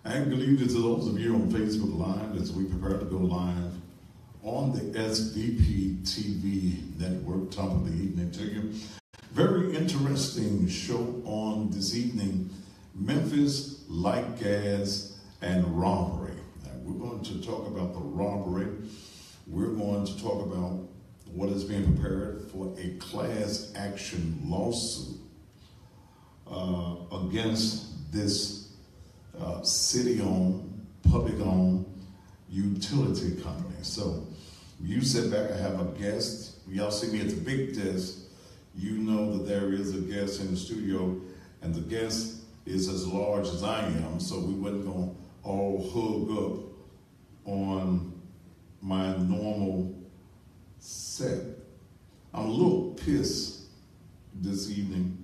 And good evening to those of you on Facebook Live as we prepare to go live on the SVP TV network. Top of the evening to you. Very interesting show on this evening. Memphis, Like Gas, and Robbery. And we're going to talk about the robbery. We're going to talk about what is being prepared for a class action lawsuit against this city-owned, public-owned utility company. So you sit back, I have a guest. Y'all see me at the big desk. You know that there is a guest in the studio, and the guest is as large as I am, so we wasn't going to all hug up on my normal set. I'm a little pissed this evening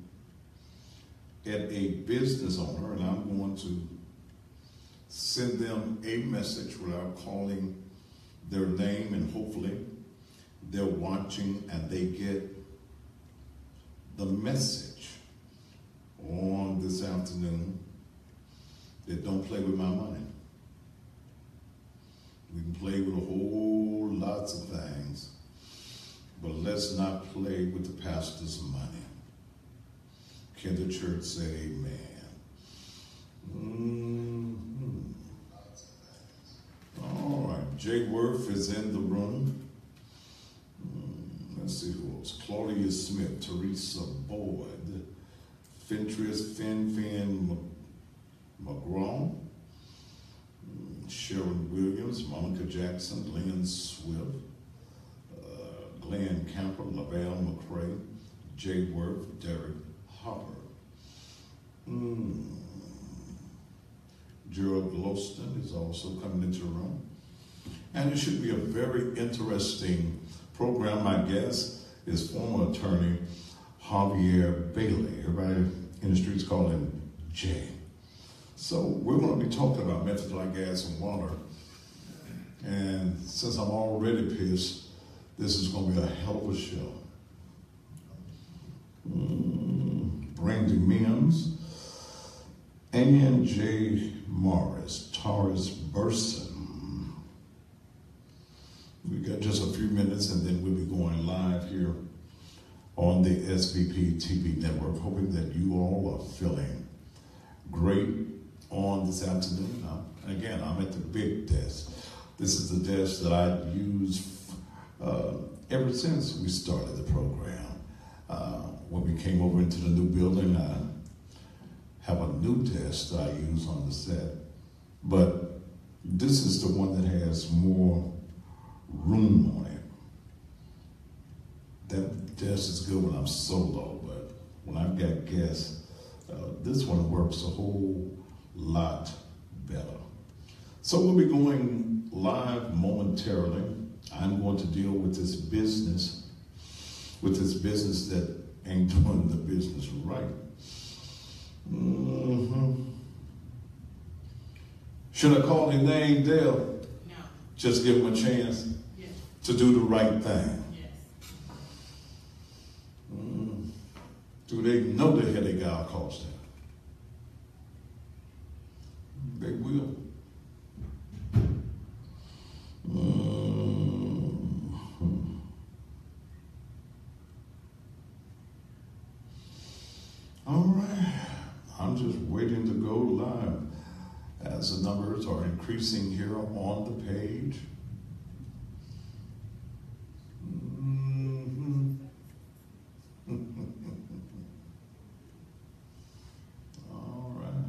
at a business owner, and I'm going to send them a message without calling their name, and hopefully they're watching and they get the message on this afternoon that don't play with my money. We can play with a whole lots of things, but let's not play with the pastor's money. Can the church say amen? All right, Jay Worth is in the room. Let's see who else. Claudia Smith, Teresa Boyd, Fin McGraw, Sharon Williams, Monica Jackson, Lynn Swift, Glenn Camper, LaVelle McCray, Jay Worth, Derek Hopper, Gerald Gloston is also coming into the room. And it should be a very interesting program. My guest is former attorney Javier Bailey. Everybody in the streets call him Jay. So we're going to be talking about Memphis, Like Gas, and Water. And since I'm already pissed, this is going to be a hell of a show. Brandy Mims, Ann J. Morris, Taurus Burson. We got just a few minutes and then we'll be going live here on the SVP TV network, hoping that you all are feeling great on this afternoon. Again, I'm at the big desk. This is the desk that I've used ever since we started the program. When we came over into the new building, I have a new desk that I use on the set, but this is the one that has more room on it. That desk is good when I'm solo, but when I've got guests, this one works a whole lot better. So we'll be going live momentarily. I'm going to deal with this business that ain't doing the business right. Should I call his name, Dale? No. Just give him a chance to do the right thing. Yes. Do they know the headache I'll cause them? They will. All right, I'm just waiting to go live as the numbers are increasing here on the page. All right.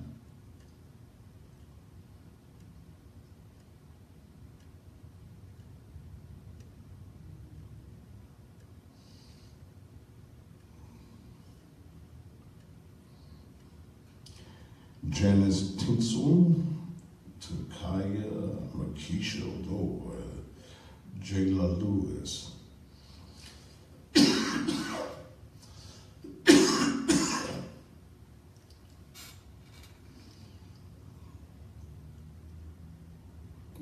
Janice Tinsel, Takaya Makisha Doe, Jayla Lewis.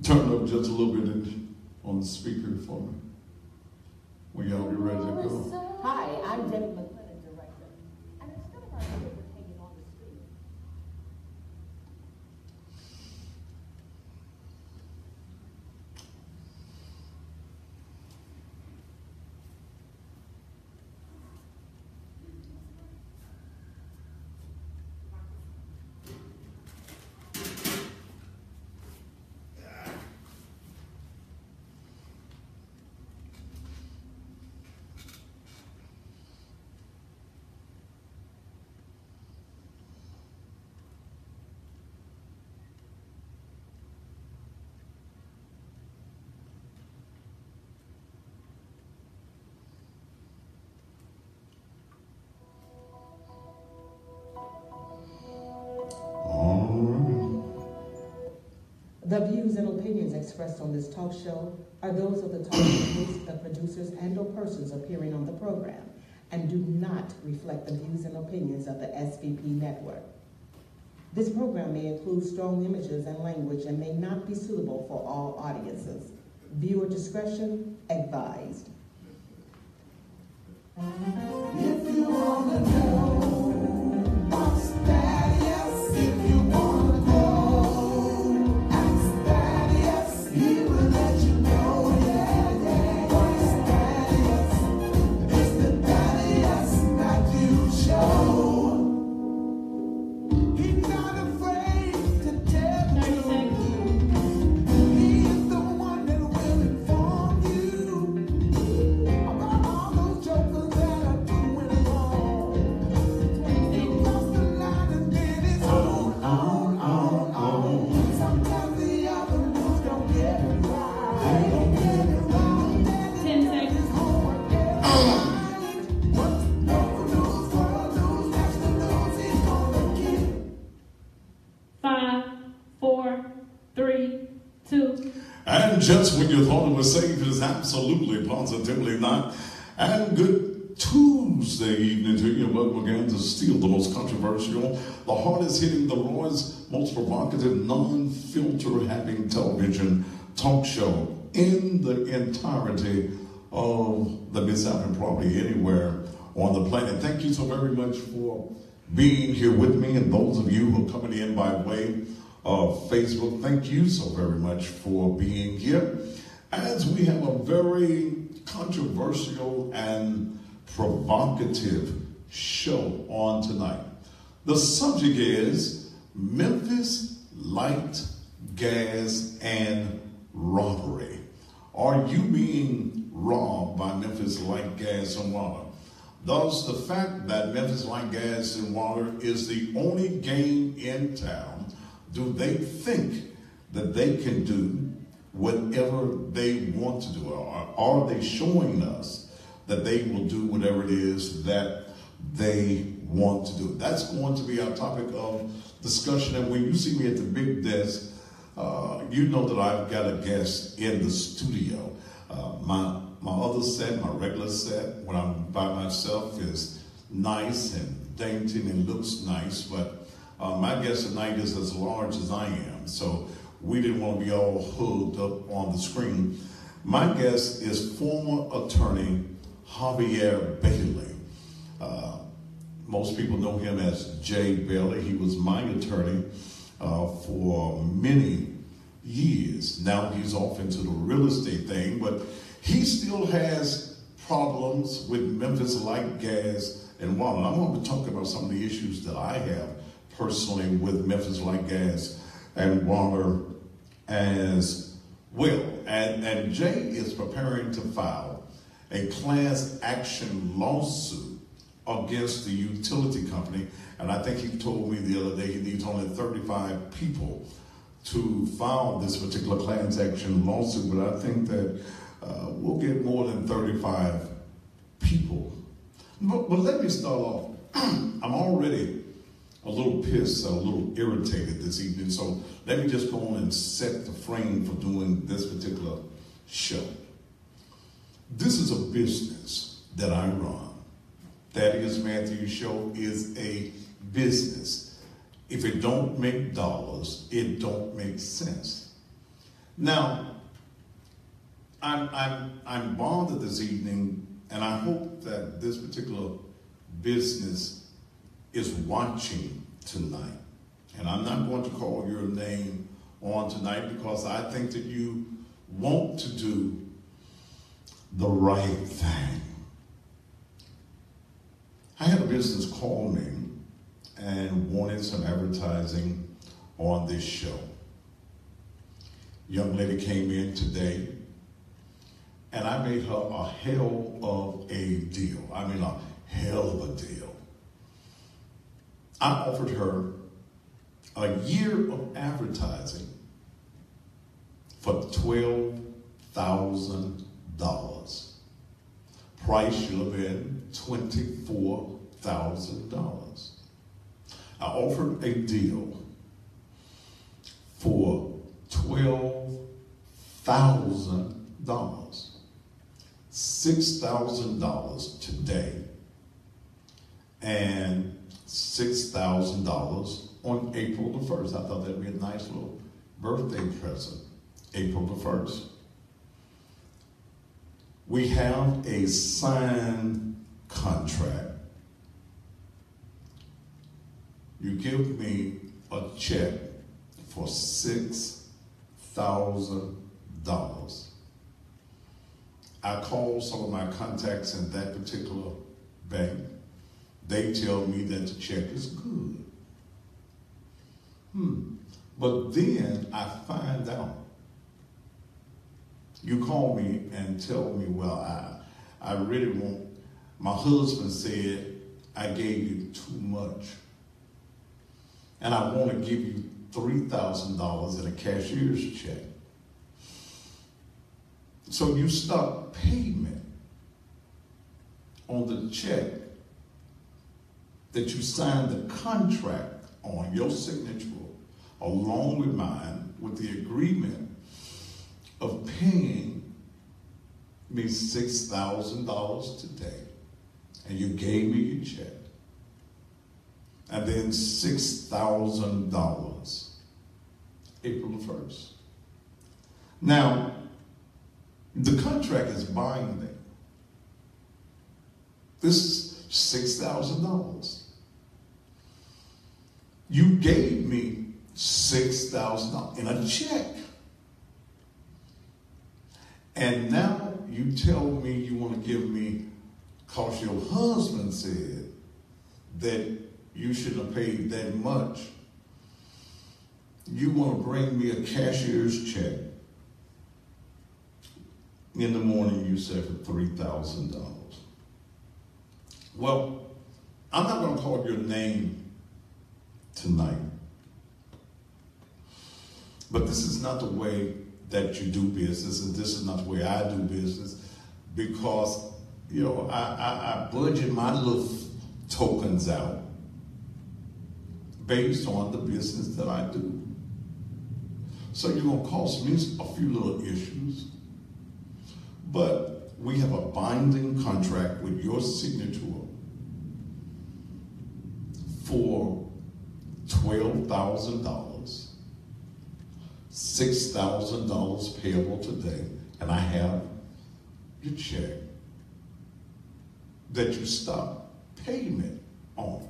Turn it up just a little bit on the speaker for me. When y'all get ready to go. Hi, I'm Debbie McClinton, director. And it's still our pleasure taking on the street. The views and opinions expressed on this talk show are those of the talk show hosts, the producers, and/or persons appearing on the program, and do not reflect the views and opinions of the SVP network. This program may include strong images and language and may not be suitable for all audiences. Viewer discretion advised. If you wanna know, ask Thaddeus. If you wanna know, ask Thaddeus. He will let you know, yeah. Ask Thaddeus. It's the Thaddeus Matthews Show. He's not afraid to tell the truth. He is the one that will inform you about all those jokers that are doing wrong. He crossed the line and then it's on. Sometimes the other ones don't get it right. They don't get it right. 10 seconds. Homework every night. What's local news, world news, national news, he's gonna get. 5, 4, 3, 2. And just when you thought it was safe, it is absolutely, positively not. And good Tuesday evening to you. Welcome again to Steal, the most controversial, the hardest hitting, the rawest, most provocative, non-filter having television talk show in the entirety of the Mid-South and probably anywhere on the planet. Thank you so very much for being here with me, and those of you who are coming in by way of Facebook, thank you so very much for being here as we have a very controversial and provocative show on tonight. The subject is Memphis light, gas, and robbery. Are you being robbed by Memphis light, gas, and water? Thus, the fact that Memphis light, gas, and water is the only game in town, do they think that they can do whatever they want to do? Or are they showing us that they will do whatever it is that they want to do? That's going to be our topic of discussion. And when you see me at the big desk, you know that I've got a guest in the studio. My other set, my regular set, when I'm by myself, is nice and dainty and looks nice, but my guest tonight is as large as I am, so we didn't want to be all hugged up on the screen. My guest is former attorney Javier Bailey. Most people know him as Jay Bailey. He was my attorney for many years. Now he's off into the real estate thing, but he still has problems with Memphis light, gas, and water. I'm going to be talking about some of the issues that I have personally with Memphis light, gas, and water as well. And Jay is preparing to file a class action lawsuit against the utility company. And I think he told me the other day he needs only 35 people to file this particular class action lawsuit, but I think that we'll get more than 35 people. But let me start off. I'm already a little pissed, a little irritated this evening, so let me just go on and set the frame for doing this particular show. This is a business that I run. Thaddeus Matthews Show is a business. If it don't make dollars, it don't make sense. Now, I'm bothered this evening, and I hope that this particular business is watching tonight. And I'm not going to call your name on tonight because I think that you want to do the right thing. I had a business call me and wanted some advertising on this show. Young lady came in today, and I made her a hell of a deal. I mean, a hell of a deal. I offered her a year of advertising for $12,000. Price should have been $24,000. I offered a deal for $12,000 $6,000 today, and $6,000 on April the 1st. I thought that'd be a nice little birthday present, April the 1st. We have a signed contract. You give me a check for $6,000. I call some of my contacts in that particular bank. They tell me that the check is good. But then I find out. You call me and tell me, well, I really won't. My husband said I gave you too much. And I want to give you $3,000 in a cashier's check. So you start payment on the check that you signed the contract on, your signature, along with mine, with the agreement of paying me $6,000 today. And you gave me your check. And then $6,000 April the 1st. Now, the contract is binding. This is $6,000. You gave me $6,000 in a check. And now you tell me you want to give me, because your husband said that you shouldn't have paid that much. You want to bring me a cashier's check. In the morning, you said for $3,000. Well, I'm not going to call your name tonight. But this is not the way that you do business, and this is not the way I do business, because, I budget my little tokens out based on the business that I do. So you're going to cost me a few little issues, but we have a binding contract with your signature for $12,000, $6,000 payable today, and I have your check that you stop payment on.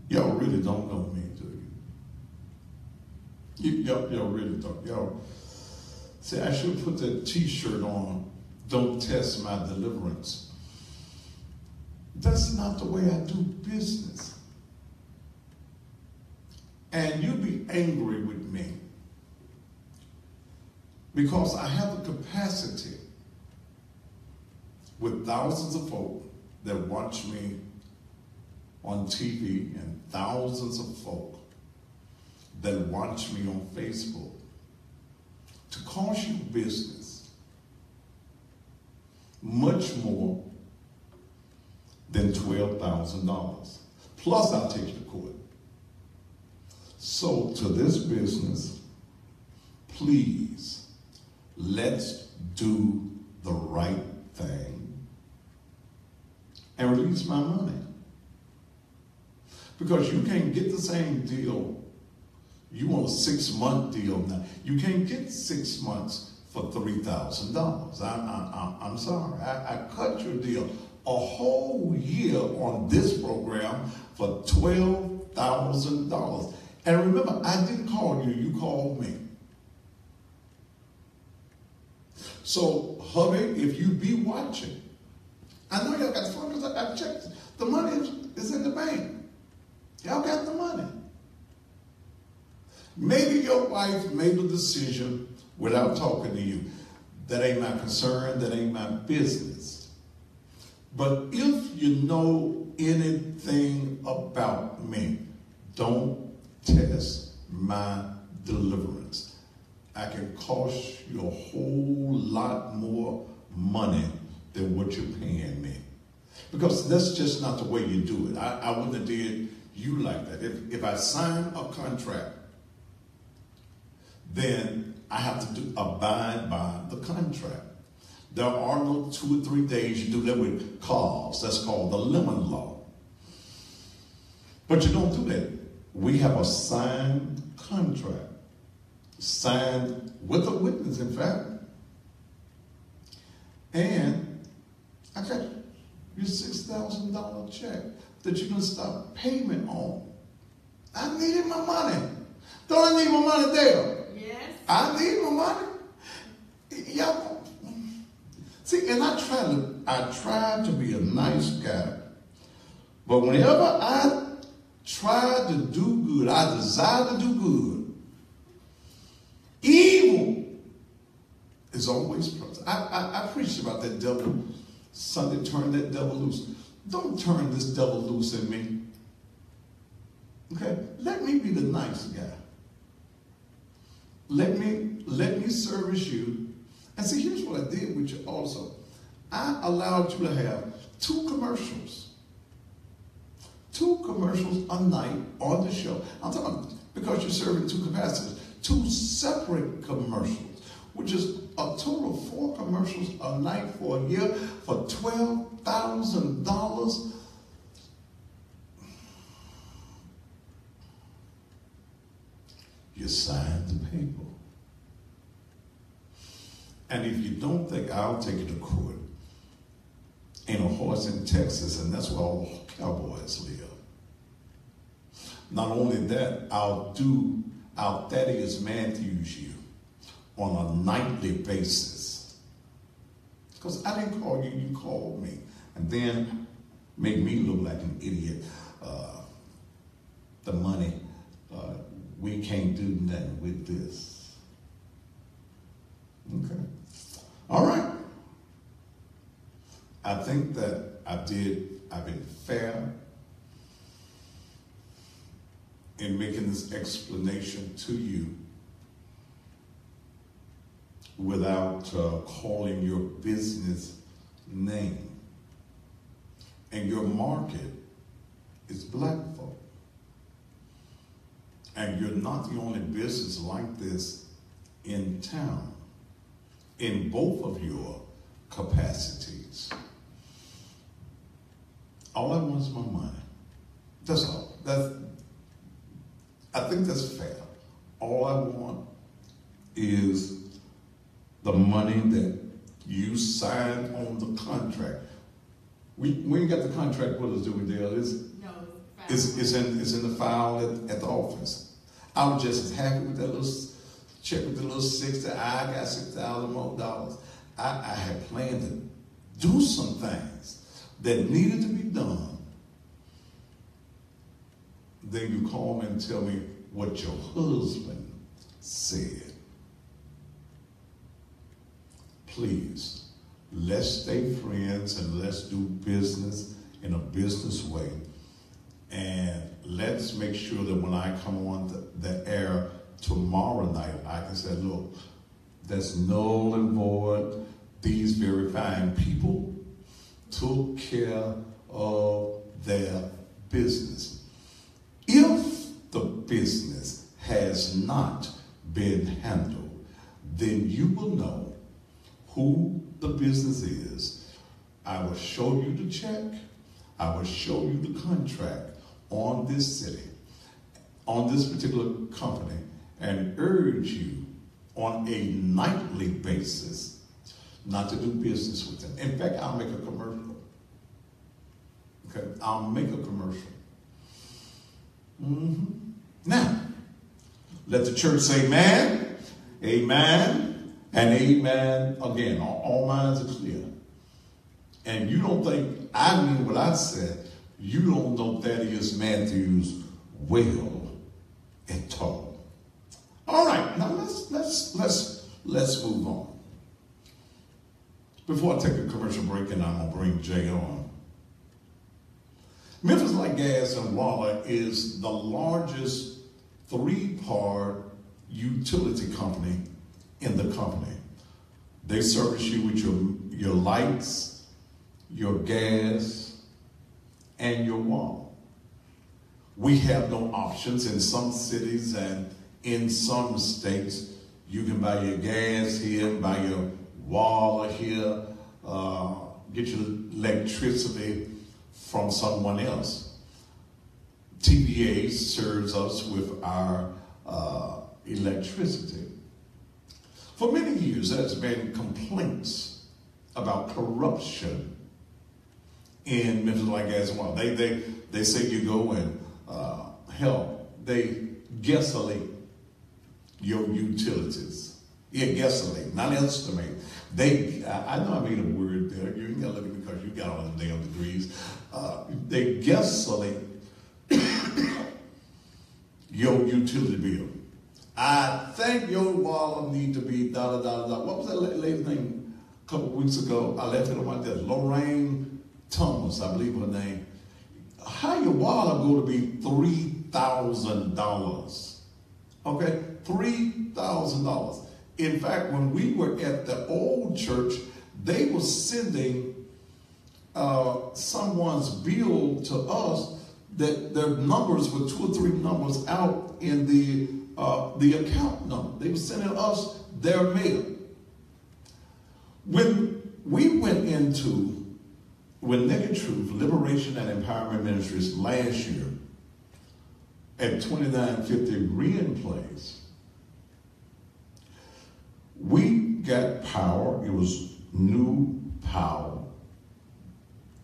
Y'all really don't know me, do you? Y'all really don't. Y'all say, I should put that t-shirt on, don't test my deliverance. That's not the way I do business. And you'll be angry with me because I have the capacity with thousands of folk that watch me on TV and thousands of folk that watch me on Facebook to cost you business much more than $12,000. Plus I'll take you to court. So to this business, please, let's do the right thing and release my money. Because you can't get the same deal. You want a 6-month deal now. You can't get 6 months for $3,000. I'm sorry. I cut your deal a whole year on this program for $12,000. And remember, I didn't call you, you called me. So, hubby, if you be watching, I know y'all got the phone because I checked. The money is in the bank. Y'all got the money. Maybe your wife made a decision without talking to you. That ain't my concern. That ain't my business. But if you know anything about me, don't test my deliverance. I can cost you a whole lot more money than what you're paying me. Because that's just not the way you do it. I wouldn't have did you like that. If I sign a contract, then I have to abide by the contract. There are no 2 or 3 days you do that with cars. That's called the lemon law. But you don't do that. We have a signed contract, signed with a witness, in fact. And I got your $6,000 check that you're going to start payment on. I needed my money. Don't I need my money there? Yes. I need my money. Y'all. See, and I try to be a nice guy. But whenever I try to do good, I desire to do good, evil is always present. I preached about that devil Sunday, turn that devil loose. Don't turn this devil loose in me. Okay? Let me be the nice guy. Let me service you. And see, here's what I did with you also. I allowed you to have 2 commercials. 2 commercials a night on the show. I'm talking about because you're serving 2 capacities. 2 separate commercials, which is a total of 4 commercials a night for a year for $12,000. You signed the paper. And if you don't think I'll take you to court, ain't a horse in Texas, and that's where all cowboys live. Not only that, I'll Thaddeus Matthews you on a nightly basis. Because I didn't call you, you called me. And then make me look like an idiot. The money, we can't do nothing with this. Okay. All right. I think that I've been fair in making this explanation to you without calling your business name. And your market is black folk. And you're not the only business like this in town, in both of your capacities. All I want is my money. That's all. I think that's fair. All I want is the money that you signed on the contract. We ain't got the contract with us, do we, Dale? It's in the file at the office. I was just as happy with that little check with the little 60. I got $6,000 more. I had planned to do some things that needed to be done. Then you call me and tell me what your husband said. Please, let's stay friends and let's do business in a business way. And let's make sure that when I come on the air tomorrow night, I can say, look, there's null and void. These very fine people took care of their business. If the business has not been handled, then you will know who the business is. I will show you the check. I will show you the contract on this city, on this particular company, and urge you on a nightly basis not to do business with them. In fact, I'll make a commercial. Okay, I'll make a commercial. Now, let the church say amen, amen, and amen again. All minds are clear. And you don't think I mean what I said. You don't know Thaddeus Matthews well at all. All right, now let's move on. Before I take a commercial break, and I'm gonna bring Jay on. Memphis Light Gas and Water is the largest 3-part utility company in the company. They service you with your lights, your gas, and your water. We have no options in some cities and in some states. You can buy your gas here, buy your water here, get your electricity from someone else. TVA serves us with our electricity. For many years, there's been complaints about corruption in Memphis like Gas and Water. They say you go and they gasolate your utilities. Yeah, gasolate, not estimate. I know I made a word there. You ain't got to look at me because you got all the damn degrees. They gasolate your utility bill. I think your water need to be da-da-da-da. What was that lady's name a couple weeks ago? I left it on my desk. Lorraine Thomas, I believe her name. How your water go to be $3,000? Okay, $3,000. In fact, when we were at the old church, they were sending someone's bill to us that their numbers were 2 or 3 numbers out in the account number. They were sending us their mail. When we went into Naked Truth, Liberation and Empowerment Ministries last year at 2950 Rien Place, we got power. It was new power,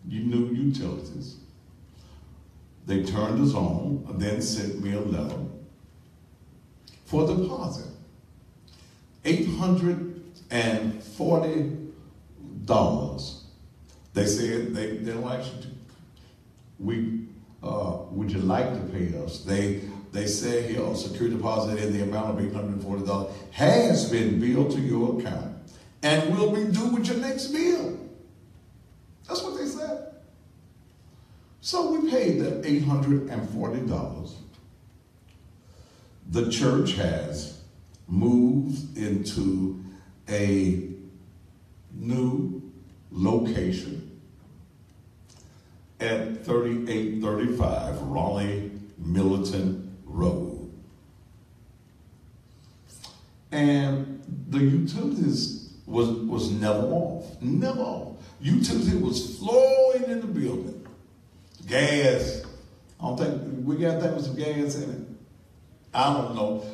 new utilities. They turned us on and then sent me a letter for a deposit. $840. They said they don't actually. Would you like to pay us? They said here a security deposit in the amount of $840 has been billed to your account and will be due with your next bill. That's what they said. So we paid that $840. The church has moved into a new location at 3835 Raleigh Militant Road. And the utilities was never off. Never off. Utility was flowing in the building. Gas. I don't think we got that with some gas in it. I don't know.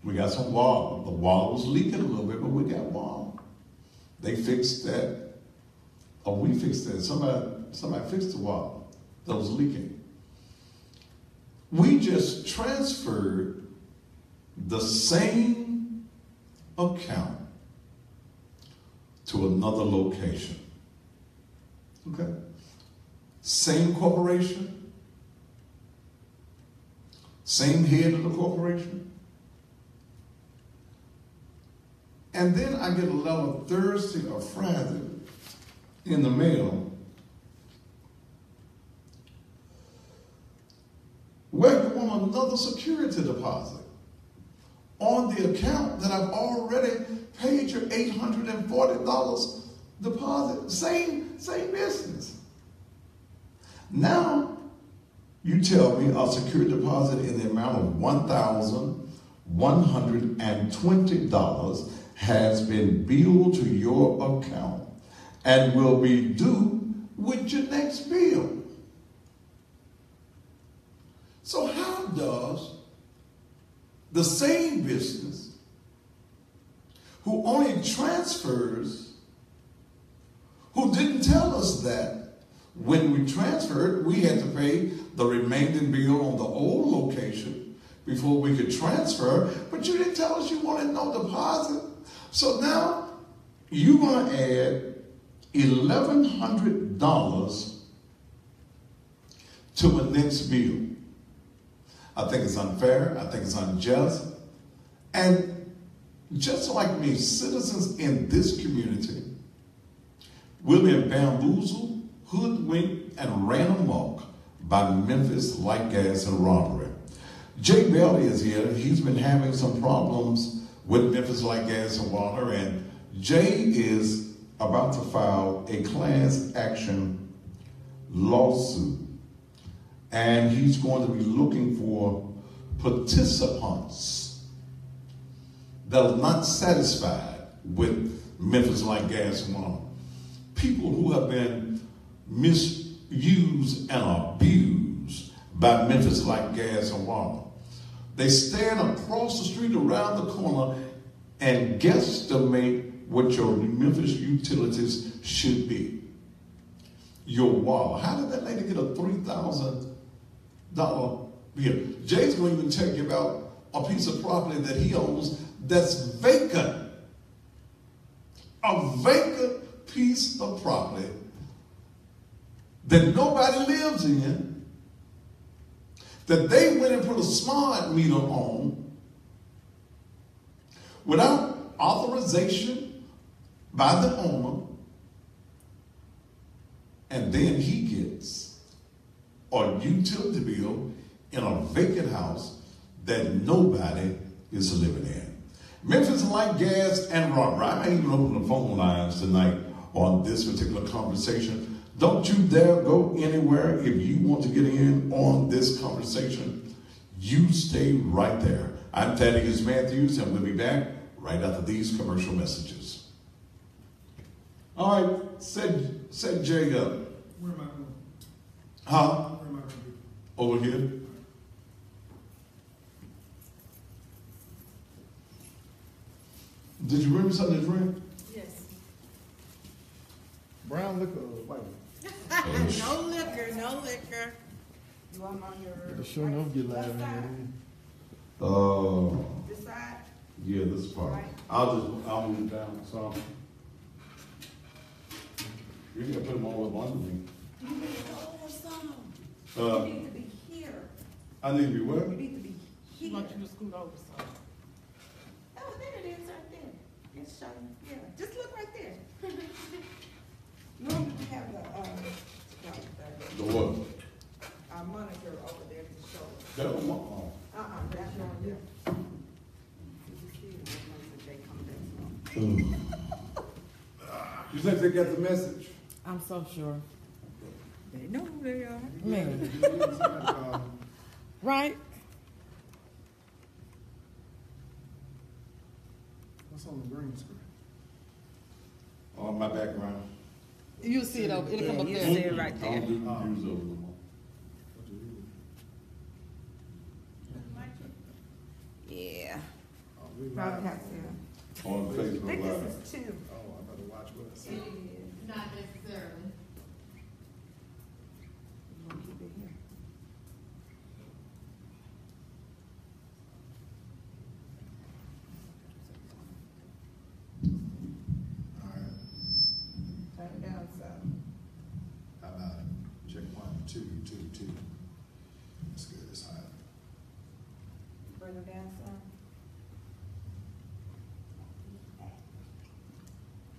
We got some water. The water was leaking a little bit, but we got water. They fixed that. Or we fixed that. Somebody fixed the water that was leaking. We just transferred the same account to another location. Okay? Same corporation, same head of the corporation. And then I get a letter Thursday or Friday in the mail. Where you want another security deposit on the account that I've already paid your $840 deposit. Same business. Now, you tell me a security deposit in the amount of $1,120 has been billed to your account and will be due with your next bill. So how does the same business who only transfers, who didn't tell us that when we transferred, we had to pay the remaining bill on the old location before we could transfer, but you didn't tell us you wanted no deposit. So now you're going to add $1,100 to the next bill. I think it's unfair. I think it's unjust. And just like me, citizens in this community will be bamboozled, hoodwinked, and ran amok by Memphis Light Gas and Robbery. Jay Bailey is here. He's been having some problems with Memphis Light Gas and Water, and Jay is about to file a class action lawsuit. And he's going to be looking for participants that are not satisfied with Memphis Light, Gas, and Water. People who have been misused and abused by Memphis Light, Gas, and Water. They stand across the street around the corner and guesstimate what your Memphis utilities should be. Your water. How did that lady get a $3,000 bill? Jay's going to even tell you about a piece of property that he owns that's vacant. A vacant piece of property that nobody lives in, that they went and put a smart meter on without authorization by the owner, and then he gets a utility bill in a vacant house that nobody is living in. Memphis Light, Gas, and Robbery. I may even open the phone lines tonight on this particular conversation. Don't you dare go anywhere. If you want to get in on this conversation, you stay right there. I'm Thaddeus Matthews, and we'll be back right after these commercial messages. All right, set Jay up. Where am I going? Huh? Where am I going to be? Over here. Did you bring me something to drink? Yes. Brown liquor or white? No liquor, no liquor. You want my your... It'll sure enough get loud in there. This side? Yeah, this part. Right. I'll move down some. You can put them all under me. You need to go over some. You need to be here. I need to be where? You need to be She here. wants you to scoot over some. Oh, there it is right there. It's showing. Yeah, just look right there. Normally we have The what? our monitor over there to show us. That one. Oh. That's showing there. You see it, once they come down. Mm. You think they got the message? I'm so sure. They know who they are. Man. Right? What's on the green screen? On my background. You'll see it over. It'll come up you there. see it right I there. don't do reviews over them. Yeah. Oh, we Probably live. have to. On I Facebook think Live. this is two. Oh, I better watch what I say. Not necessarily. You want to keep it here? All right. Turn it down some. How about it? Check 1, 2, 2, 2. That's good. It's hot. Bring it down some.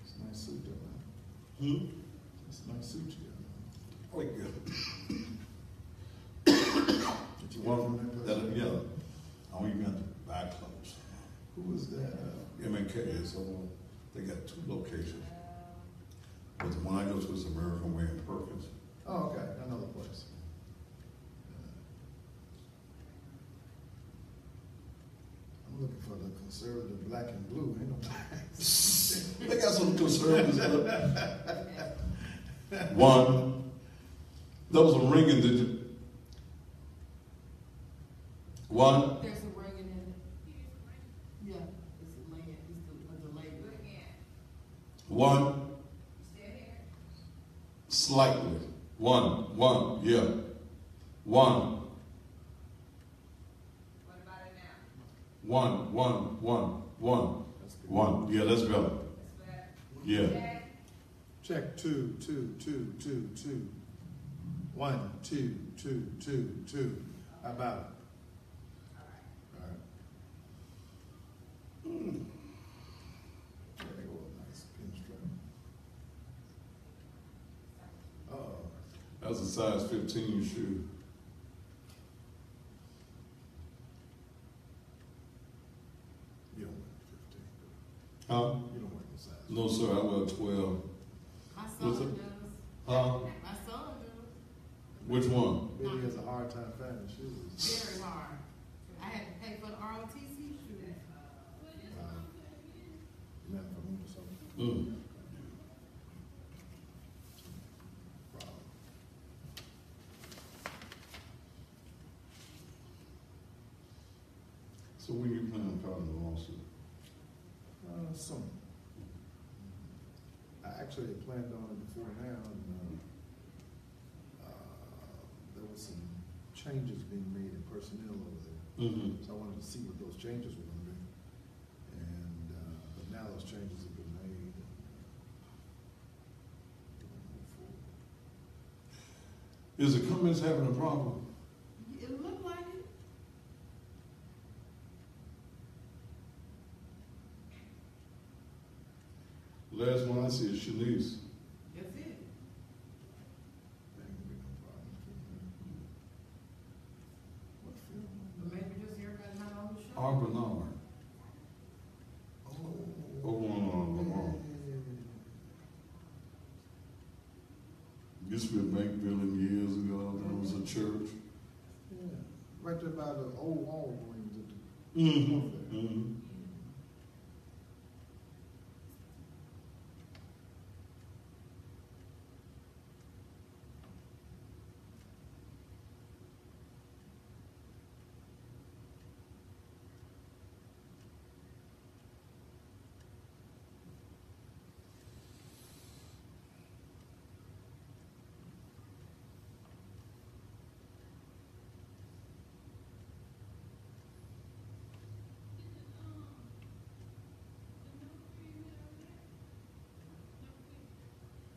It's a nice suit, though. Hmm? It's a nice suit you got. Oh, good. Did you get Well, from that place? yeah. I don't even have to buy clothes. Who was that? M&K, so they got two locations. But the one I go to is American Way in Perkins. Oh, okay. Another place. I'm looking for the conservative black and blue. Ain't no They got some conservatives. One, that was a ringing, did you? One, There's a ring in it. Yeah, it's a lane, it's a delay. one, slightly. One, yeah. One. What about it now? One. That's good. One. Yeah, that's better. That's better. Yeah. Check 2, 2, 2, 2, 2. 1, 2, 2, 2, 2. How about it? All right. There they go, a nice pinstripe. Uh-oh. That's a size 15 shoe. You don't wear 15. Huh? You don't wear the size. No, sir, I wear 12. My What's son it? does. Huh? My son does. Which one? Billy has a hard time finding shoes. Very hard. I had to pay for the ROTC shoes. Not for me or something. Mm. Problem. So when you plan on filing the lawsuit? Some. I actually had planned on it before now, and there was some changes being made in personnel over there. Mm-hmm. So I wanted to see what those changes were going to be. And but now those changes have been made. Move forward. Is the Cummins having a problem? It looked like it. Last one I see is Shanice. That's it. There ain't gonna be no problems. What film? But maybe just everybody not on the show. R. Bernard. Over on Lamar. Used to be a bank building years ago. There was a church. Yeah, right there by the old Walgreens. Mm-hmm. Mm-hmm.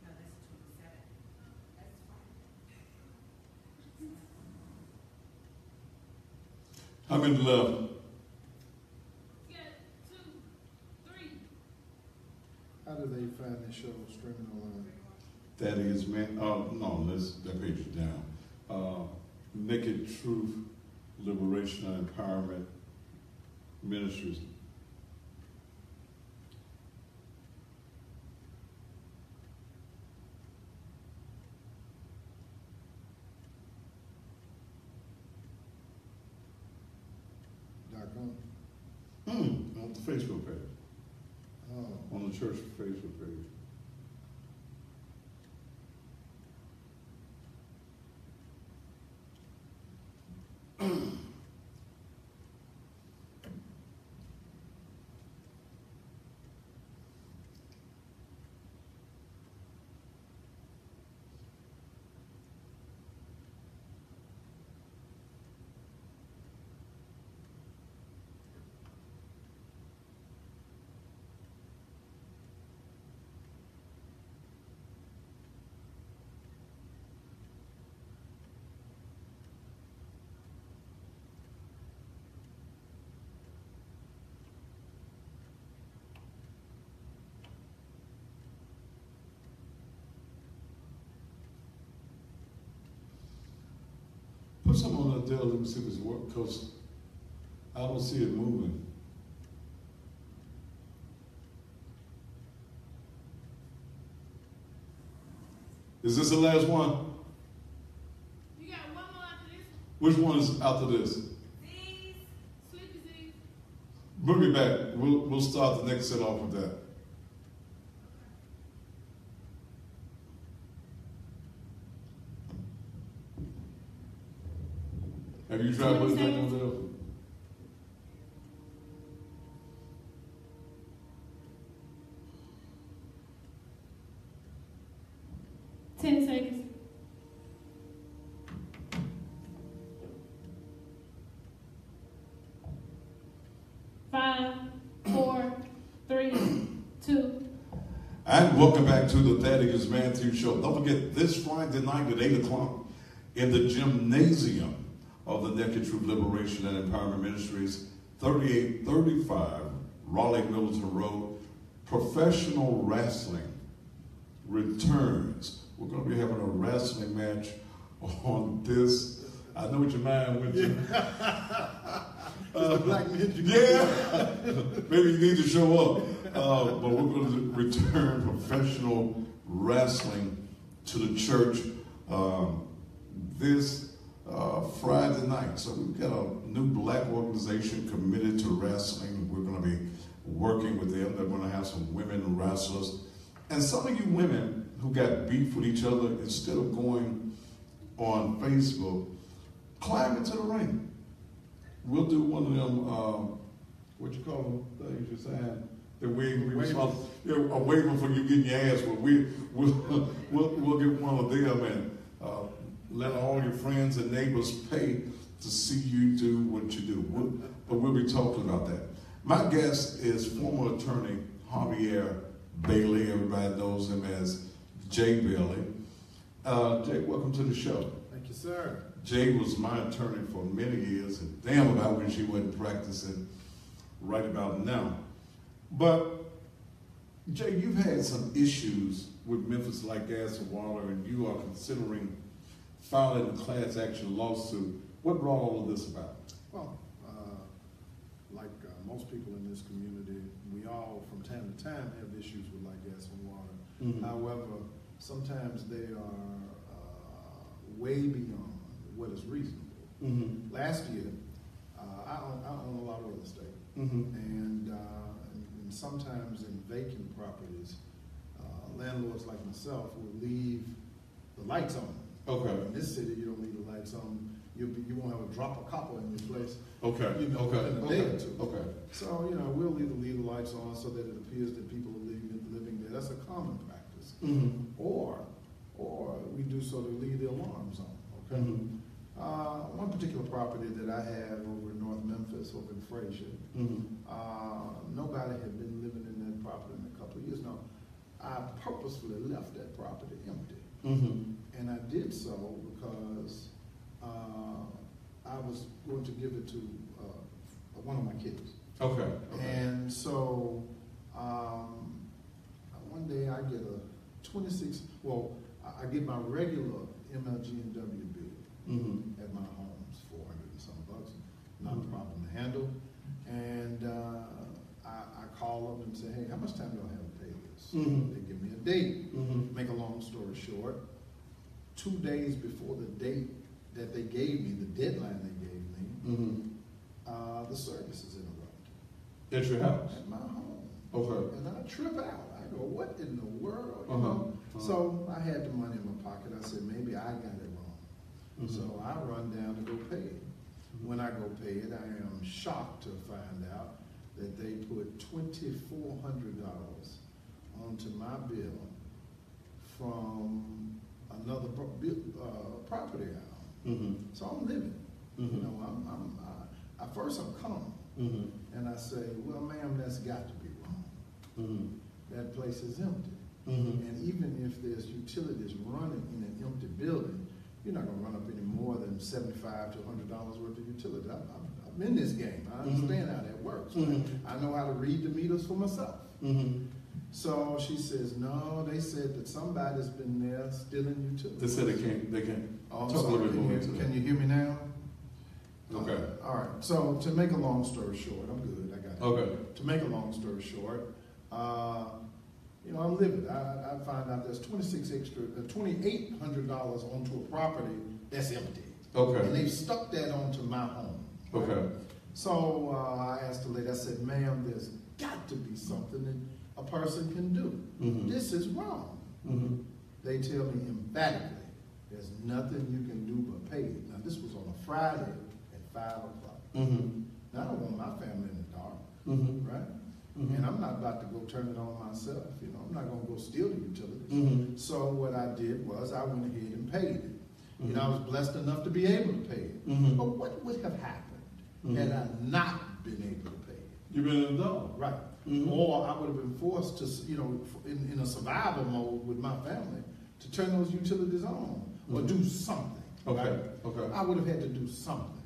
No, that's 27. That's fine. How many left? How do they find this show streaming online? Thaddeus Matthews. No, that page is down. Naked Truth, Liberation and Empowerment Ministries. .com. On the Facebook page. Oh. On the church Facebook page. Put something on that there, let me see if it's work, because I don't see it moving. Is this the last one? You got one more after this? Which one is after this? These. Sleepy Z's. Bring me back. We'll start the next set off with that. Have you tried putting that on there? 10 seconds. 5, 4, 3, 2. And welcome back to the Thaddeus Matthews Show. Don't forget, this Friday night at 8 o'clock in the gymnasium of the Naked Truth Liberation and Empowerment Ministries, 3835 Raleigh Milton Road, professional wrestling returns. We're going to be having a wrestling match on this. I know what your mind went to. Black men. Yeah, maybe you need to show up. But we're going to return professional wrestling to the church this Friday night. So we've got a new black organization committed to wrestling. We're going to be working with them. They're going to have some women wrestlers. And some of you women who got beef with each other, instead of going on Facebook, climb into the ring. We'll do one of them, what you call them, things you're saying, that a waiver for you getting your ass, but we'll get one of them and let all your friends and neighbors pay to see you do what you do. But we'll be talking about that. My guest is former attorney Javier Bailey. Everybody knows him as Jay Bailey. Jay, welcome to the show. Thank you, sir. Jay was my attorney for many years, and damn about when she wasn't practicing right about now. But, Jay, you've had some issues with Memphis like gas and water, and you are considering filing a class action lawsuit. What brought all of this about? Well, like most people in this community, we all from time to time have issues with like gas and water. Mm-hmm. However, sometimes they are way beyond what is reasonable. Mm-hmm. Last year, I own a lot of real estate, mm-hmm. and sometimes in vacant properties, landlords like myself will leave the lights on. Okay. In this city, you don't leave the lights on. You won't have a drop of copper in your place. Okay. In a day or two. Okay. So we'll leave the lights on so that it appears that people are living there. That's a common practice. Mm-hmm. Or we do so to leave the alarms on. Okay. Mm-hmm. One particular property that I have over in North Memphis, over in Frazier, mm-hmm. Nobody had been living in that property in a couple of years. Now, I purposefully left that property empty. Mm-hmm. And I did so because I was going to give it to one of my kids. Okay. And so one day I get I get my regular MLG&W bill mm-hmm. at my home. It's $400 and some bucks. Not mm-hmm. a problem to handle. And I call them and say, hey, how much time do I have to pay this? Mm-hmm. They give me a date. Mm-hmm. Make a long story short, 2 days before the date that they gave me, the deadline they gave me, mm-hmm. The service is interrupted. At your house? At my home. Okay. And I trip out. I go, what in the world? You uh-huh. know? Uh-huh. So I had the money in my pocket. I said, maybe I got it wrong. Mm-hmm. So I run down to go pay it. Mm-hmm. When I go pay it, I am shocked to find out that they put $2,400 onto my bill from another property I own. Mm-hmm. So I'm living. Mm-hmm. At first I'm calm. Mm-hmm. And I say, well, ma'am, that's got to be wrong. Mm-hmm. That place is empty. Mm-hmm. And even if there's utilities running in an empty building, you're not going to run up any more than $75 to $100 worth of utilities. I'm in this game. I understand how that works. Mm-hmm. I know how to read the meters for myself. Mm-hmm. So she says, no, they said that somebody's been there stealing utilities. They said they can't. Oh, I'm sorry. Can you hear me now? Okay. All right. So to make a long story short, I'm good. I got it. Okay. To make a long story short, I'm livid. I find out there's $2,800 onto a property that's empty. Okay. And they've stuck that onto my home. Right? Okay. So I asked the lady, I said, ma'am, there's got to be something that a person can do. Mm-hmm. This is wrong. Mm-hmm. They tell me emphatically, there's nothing you can do but pay it. Now, this was on a Friday at 5 o'clock. Mm-hmm. Now, I don't want my family in the dark, mm-hmm. right? Mm-hmm. And I'm not about to go turn it on myself. I'm not going to go steal the utilities. Mm-hmm. So what I did was I went ahead and paid it. Mm-hmm. I was blessed enough to be able to pay it. Mm-hmm. But what would have happened mm-hmm. had I not been able to pay it? You've been in the dark. Right. Mm-hmm. Or I would have been forced to, in a survival mode with my family, to turn those utilities on or do something. Okay. Right? Okay. I would have had to do something.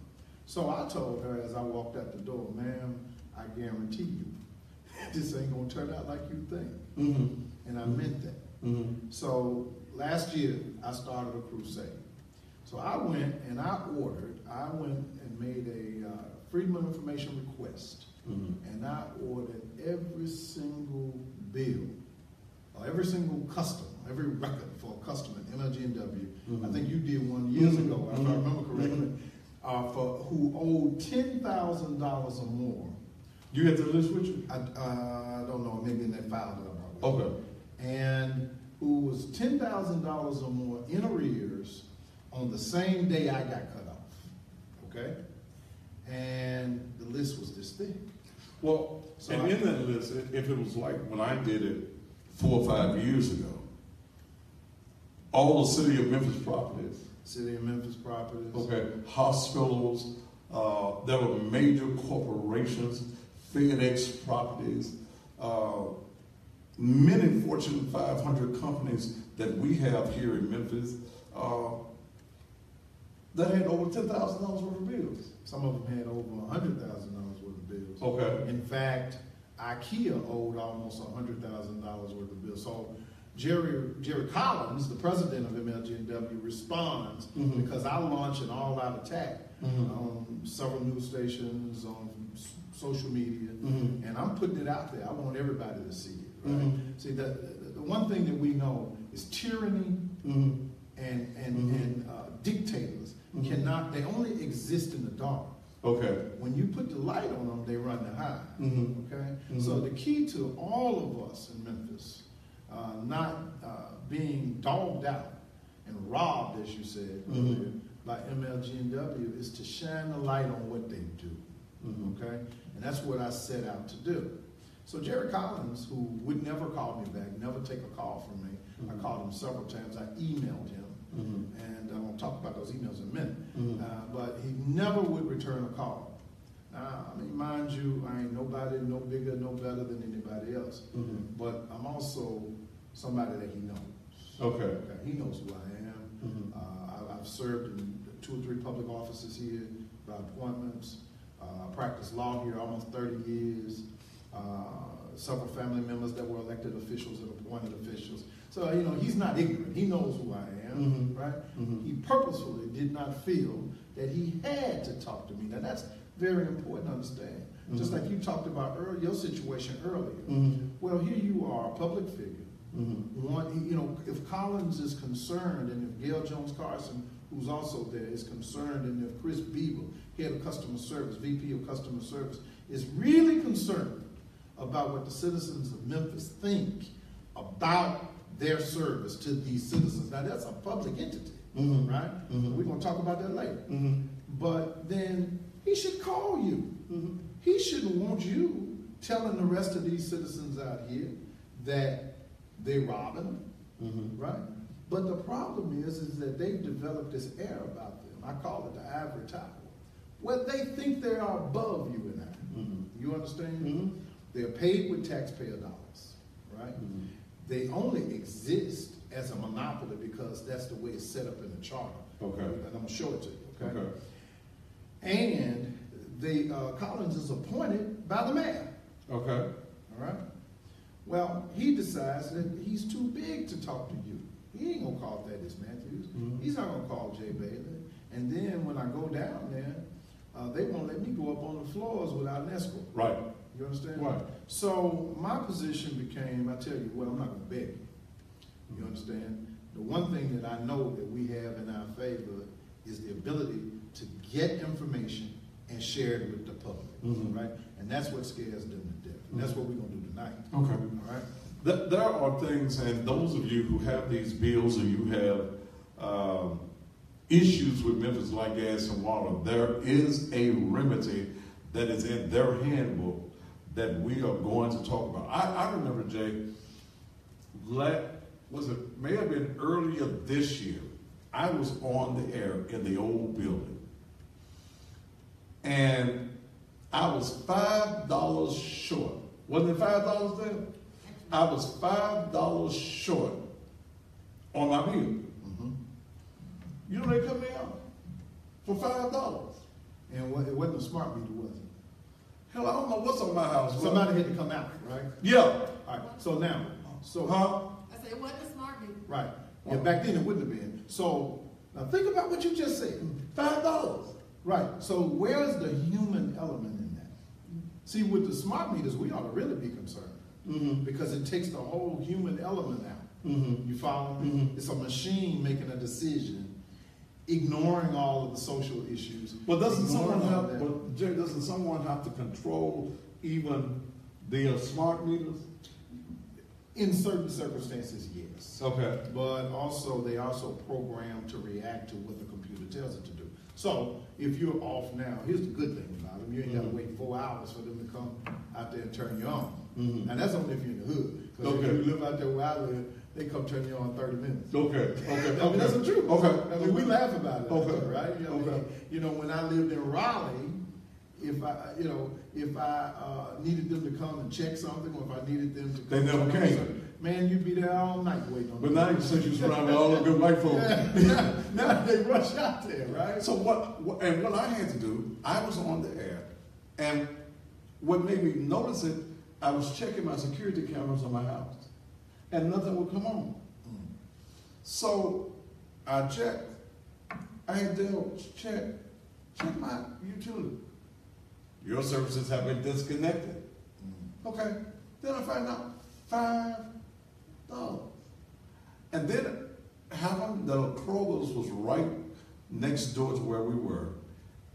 So I told her as I walked out the door, ma'am, I guarantee you, this ain't gonna turn out like you think. Mm-hmm. And I meant that. Mm-hmm. So last year, I started a crusade. So I went and made a Freedom of Information request. Mm-hmm. And I ordered every single bill, or every single customer every record for a customer at MLG&W. I think you did one years ago, if I remember correctly, for who owed $10,000 or more. You had the list with you? I don't know, maybe in that file that I brought with Okay. me. And who was $10,000 or more in arrears on the same day I got cut off. Okay? And the list was this thick. Well, so and in that list, if it was like when I did it 4 or 5 years ago, all the city of Memphis properties. City of Memphis properties. Okay, hospitals, there were major corporations, FedEx properties, many Fortune 500 companies that we have here in Memphis that had over $10,000 worth of bills. Some of them had over $100,000 worth of bills. Okay. In fact, IKEA owed almost $100,000 worth of bills. So Jerry Collins, the president of MLG&W, responds because I launched an all-out attack on several news stations, on social media, and I'm putting it out there. I want everybody to see it. Right? See, the one thing that we know is tyranny and dictators cannot. They only exist in the dark. Okay. When you put the light on them, they run to hide. Okay. So the key to all of us in Memphis not being dogged out and robbed, as you said earlier, by MLG&W is to shine the light on what they do. Okay? And that's what I set out to do. So Jerry Collins, who would never call me back, never take a call from me, I called him several times, I emailed him, and I'm going to talk about those emails in a minute, but he never would return a call. Now, I mean, mind you, I ain't nobody no bigger, no better than anybody else, but I'm also somebody that he knows. Okay. He knows who I am. I've served in 2 or 3 public offices here by appointments. I practiced law here almost 30 years. Several family members that were elected officials and appointed officials. So, you know, he's not ignorant. He knows who I am, right? He purposefully did not feel that he had to talk to me. Now, that's very important to understand. Just like you talked about your situation earlier. Well, here you are, a public figure. You know, if Collins is concerned, and if Gail Jones-Carson, who's also there, is concerned, and if Chris Beeble, head of customer service, VP of customer service, is really concerned about what the citizens of Memphis think about their service to these citizens. Now, that's a public entity, right? We're going to talk about that later. But then he should call you. He shouldn't want you telling the rest of these citizens out here that they're robbing them, right? But the problem is that they've developed this air about them. I call it the ivory tower, where they think they are above you and I. You understand? They're paid with taxpayer dollars, right? They only exist as a monopoly because that's the way it's set up in the charter. Okay. And I'm going to show it to you, okay? And Collins is appointed by the mayor. Okay. All right? Well, he decides that he's too big to talk to you. He ain't going to call Thaddeus Matthews. He's not going to call Jay Bailey. And then when I go down there, they won't let me go up on the floors without an escort. Right. You understand? Right. So my position became, I tell you what, I'm not going to beg you. You understand? The one thing that I know that we have in our favor is the ability to get information and share it with the public, right? And that's what scares them to death. And that's what we're going to do tonight. Okay. All right? There are things, and those of you who have these bills or you have issues with Memphis like gas and water, there is a remedy that is in their handbook that we are going to talk about. I remember, Jay, may have been earlier this year, I was on the air in the old building. And I was $5 short. Wasn't it $5 then? I was $5 short on my bill. You know they cut me out for $5. And it wasn't a smart meter, was it? Hell, I don't know what's on my house. Somebody had to come out, right? Yeah. All right. So now, I said it wasn't a smart meter. Right. Yeah, back then it wouldn't have been. So now think about what you just said. $5. Right. So where's the human element in that? See, with the smart meters, we ought to really be concerned because it takes the whole human element out. You follow me? It's a machine making a decision, ignoring all of the social issues. But doesn't ignoring someone all have? that. But Jerry, doesn't someone have to control even their smart meters? In certain circumstances, yes. Okay. But also, they also program to react to what the computer tells it to do. So, if you're off now, here's the good thing about them. You ain't got to wait 4 hours for them to come out there and turn you on. And that's only if you're in the hood. Because if you live out there where I live, they come turn you on in 30 minutes. Okay. I mean, that's the truth. Okay. I mean, we laugh about it. Okay. Right? You know, when I lived in Raleigh, if I needed them to come and check something, or if I needed them to come, They never came. Man, you'd be there all night waiting on them. But now since you surrounded all the good white folks. Now they rush out there, right? So what I had to do, I was on the air, and what made me notice it, I was checking my security cameras on my house, and nothing would come on. So I checked. I had Dale check my utility. Your services have been disconnected. Okay. Then I find out $5. And then it happened that Kroger's was right next door to where we were,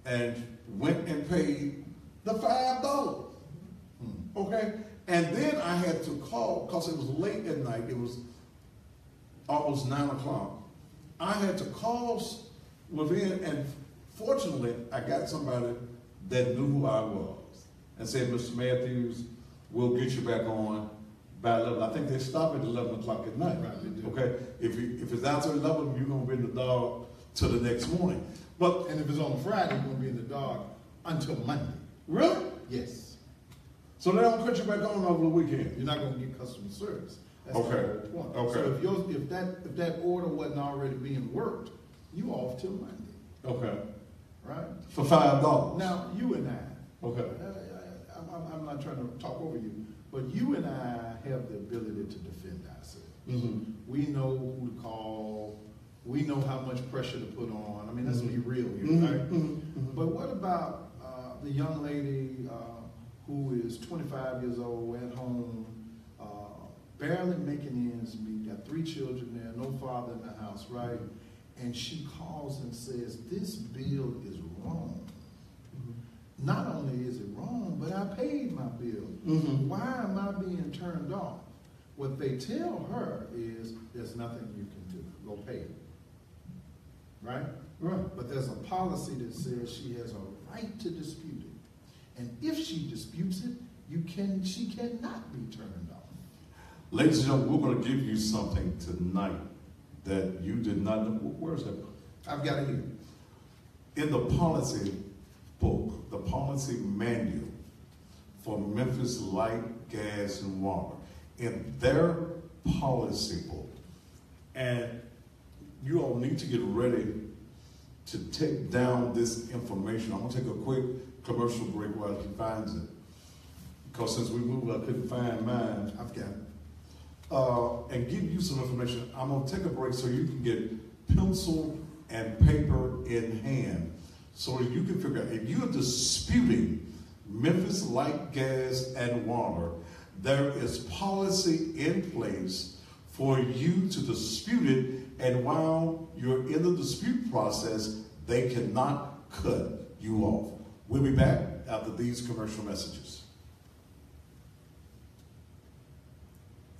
and went and paid the $5. Okay? And then I had to call, because it was late at night, it was almost 9 o'clock. I had to call within, and fortunately, I got somebody that knew who I was and said, Mr. Matthews, we'll get you back on by 11. I think they stop at 11 o'clock at night. Right, they do. Okay? If it's after 11, you're going to be in the dark till the next morning. But And if it's on a Friday, you're going to be in the dark until Monday. really? Yes. So they don't cut you back on over the weekend? You're not going to get customer service. That's Okay. the whole point. Okay. So if that order wasn't already being worked, you off till Monday, Okay. right? For $5. Now, you and I, Okay. I'm not trying to talk over you, but you and I have the ability to defend ourselves. We know who to call. We know how much pressure to put on. I mean, let's be real here, right? But what about the young lady who is 25 years old, at home, barely making ends meet, got 3 children there, no father in the house, right? And she calls and says, this bill is wrong. Not only is it wrong, but I paid my bill. Why am I being turned off? What they tell her is, there's nothing you can do. Go pay it. Right? Right. But there's a policy that says she has a right to dispute it. And if she disputes it, she cannot be turned off. Ladies and gentlemen, we're going to give you something tonight that you did not know. Where's that? I've got it here. In the policy book, the policy manual for Memphis Light, Gas, and Water, in their policy book, and you all need to get ready to take down this information. I'm going to take a quick commercial break while he finds it, because since we moved, I couldn't find mine. I've got it. And give you some information. I'm going to take a break so you can get pencil and paper in hand so that you can figure out, if you're disputing Memphis Light, Gas, and Water, there is policy in place for you to dispute it, and while you're in the dispute process, they cannot cut you off. We'll be back after these commercial messages.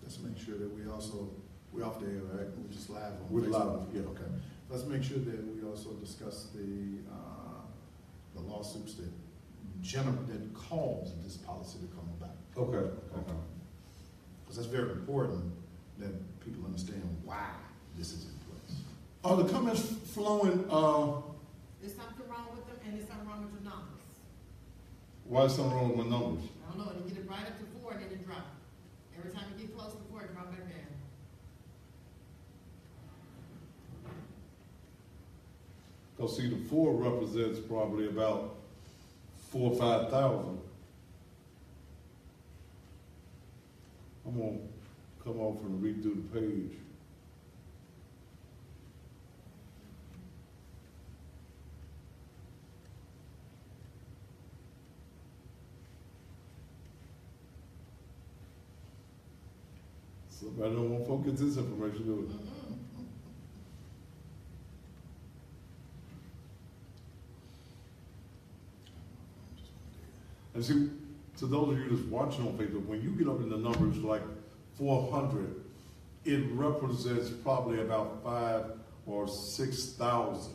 Let's make sure that we're off the air, right? We're just live on We're Facebook. live, yeah. Okay. Let's make sure that we also discuss the lawsuits that caused this policy to come about. Okay. Because that's very important that people understand why this is in place. Are the comments flowing? There's something wrong with them, and there's something wrong with your numbers. Why is something wrong with my numbers? I don't know, they get it right up to 4, and then it drop. Every time you get close to 4, it drop back down. Because see, the 4 represents probably about 4,000 or 5,000. I'm gonna come off and redo the page. Somebody don't want folk get this information, do it. And see, to those of you that's watching on Facebook, when you get up in the numbers like 400, it represents probably about 5 or 6,000.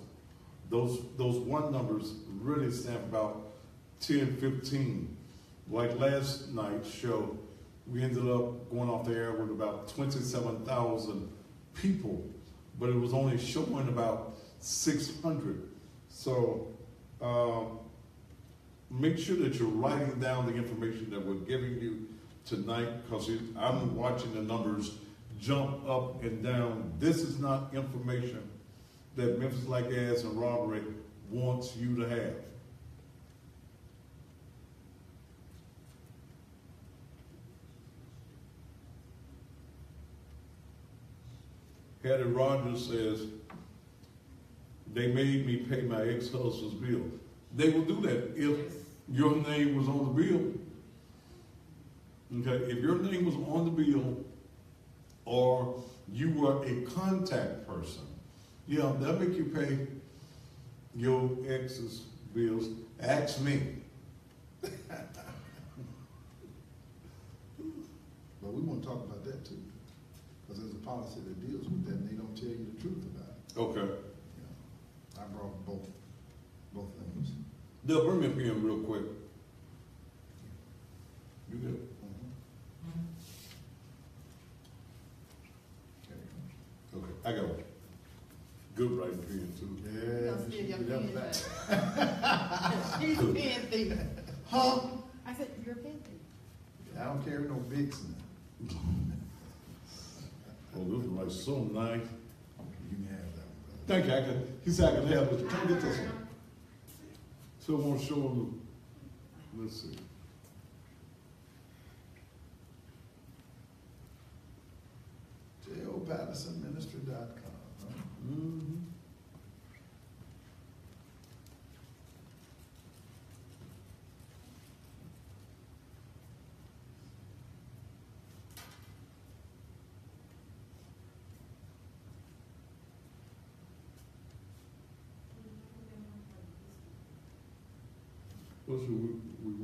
Those one numbers really stand for about 10, 15. Like last night's show, we ended up going off the air with about 27,000 people, but it was only showing about 600. So make sure that you're writing down the information that we're giving you tonight, because I'm watching the numbers jump up and down. This is not information that Memphis Like Gas and Robbery wants you to have. Hattie Rogers says, they made me pay my ex-husband's bill. They will do that if your name was on the bill. Okay, if your name was on the bill or you were a contact person, yeah, they'll make you pay your ex's bills. Ask me. But we want to talk about that too, because there's a policy that deals with that, and they don't tell you the truth about it. Okay. Yeah. I brought both things. They'll bring me up here real quick. You good? Okay, I got one. Good writing pen too. Yeah, Don't steal your you should pen do that. He's a pen thief. Huh? I said, you're a pen thief. I don't carry no bigs now. Oh, this is like so nice. You can have that one. Thank you. He said I could have it. Come get this one. So I want to show him. Let's see. JOPattersonministry.com. Huh? Mm-hmm. What's we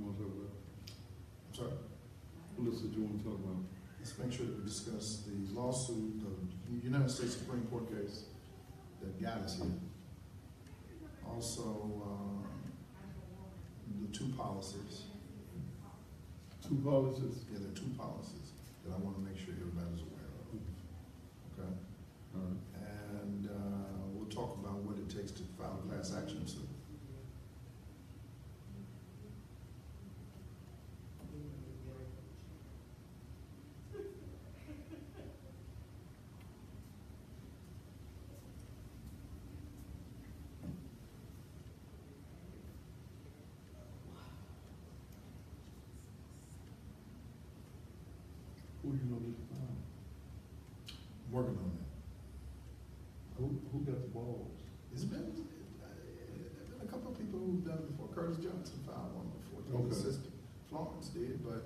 want to talk about? I'm sorry. What else did you want to talk about? Let's make sure that we discuss the lawsuit, the United States Supreme Court case that got us here. Also, the two policies. Two policies? Yeah, there are two policies that I want to make sure everybody's aware of. Okay? All right. And we'll talk about what it takes to file a class action suit. Who you know this time? Working on that. Who got the balls? There's been a couple of people who've done it before. Curtis Johnson filed one before. Okay. His sister Florence did, but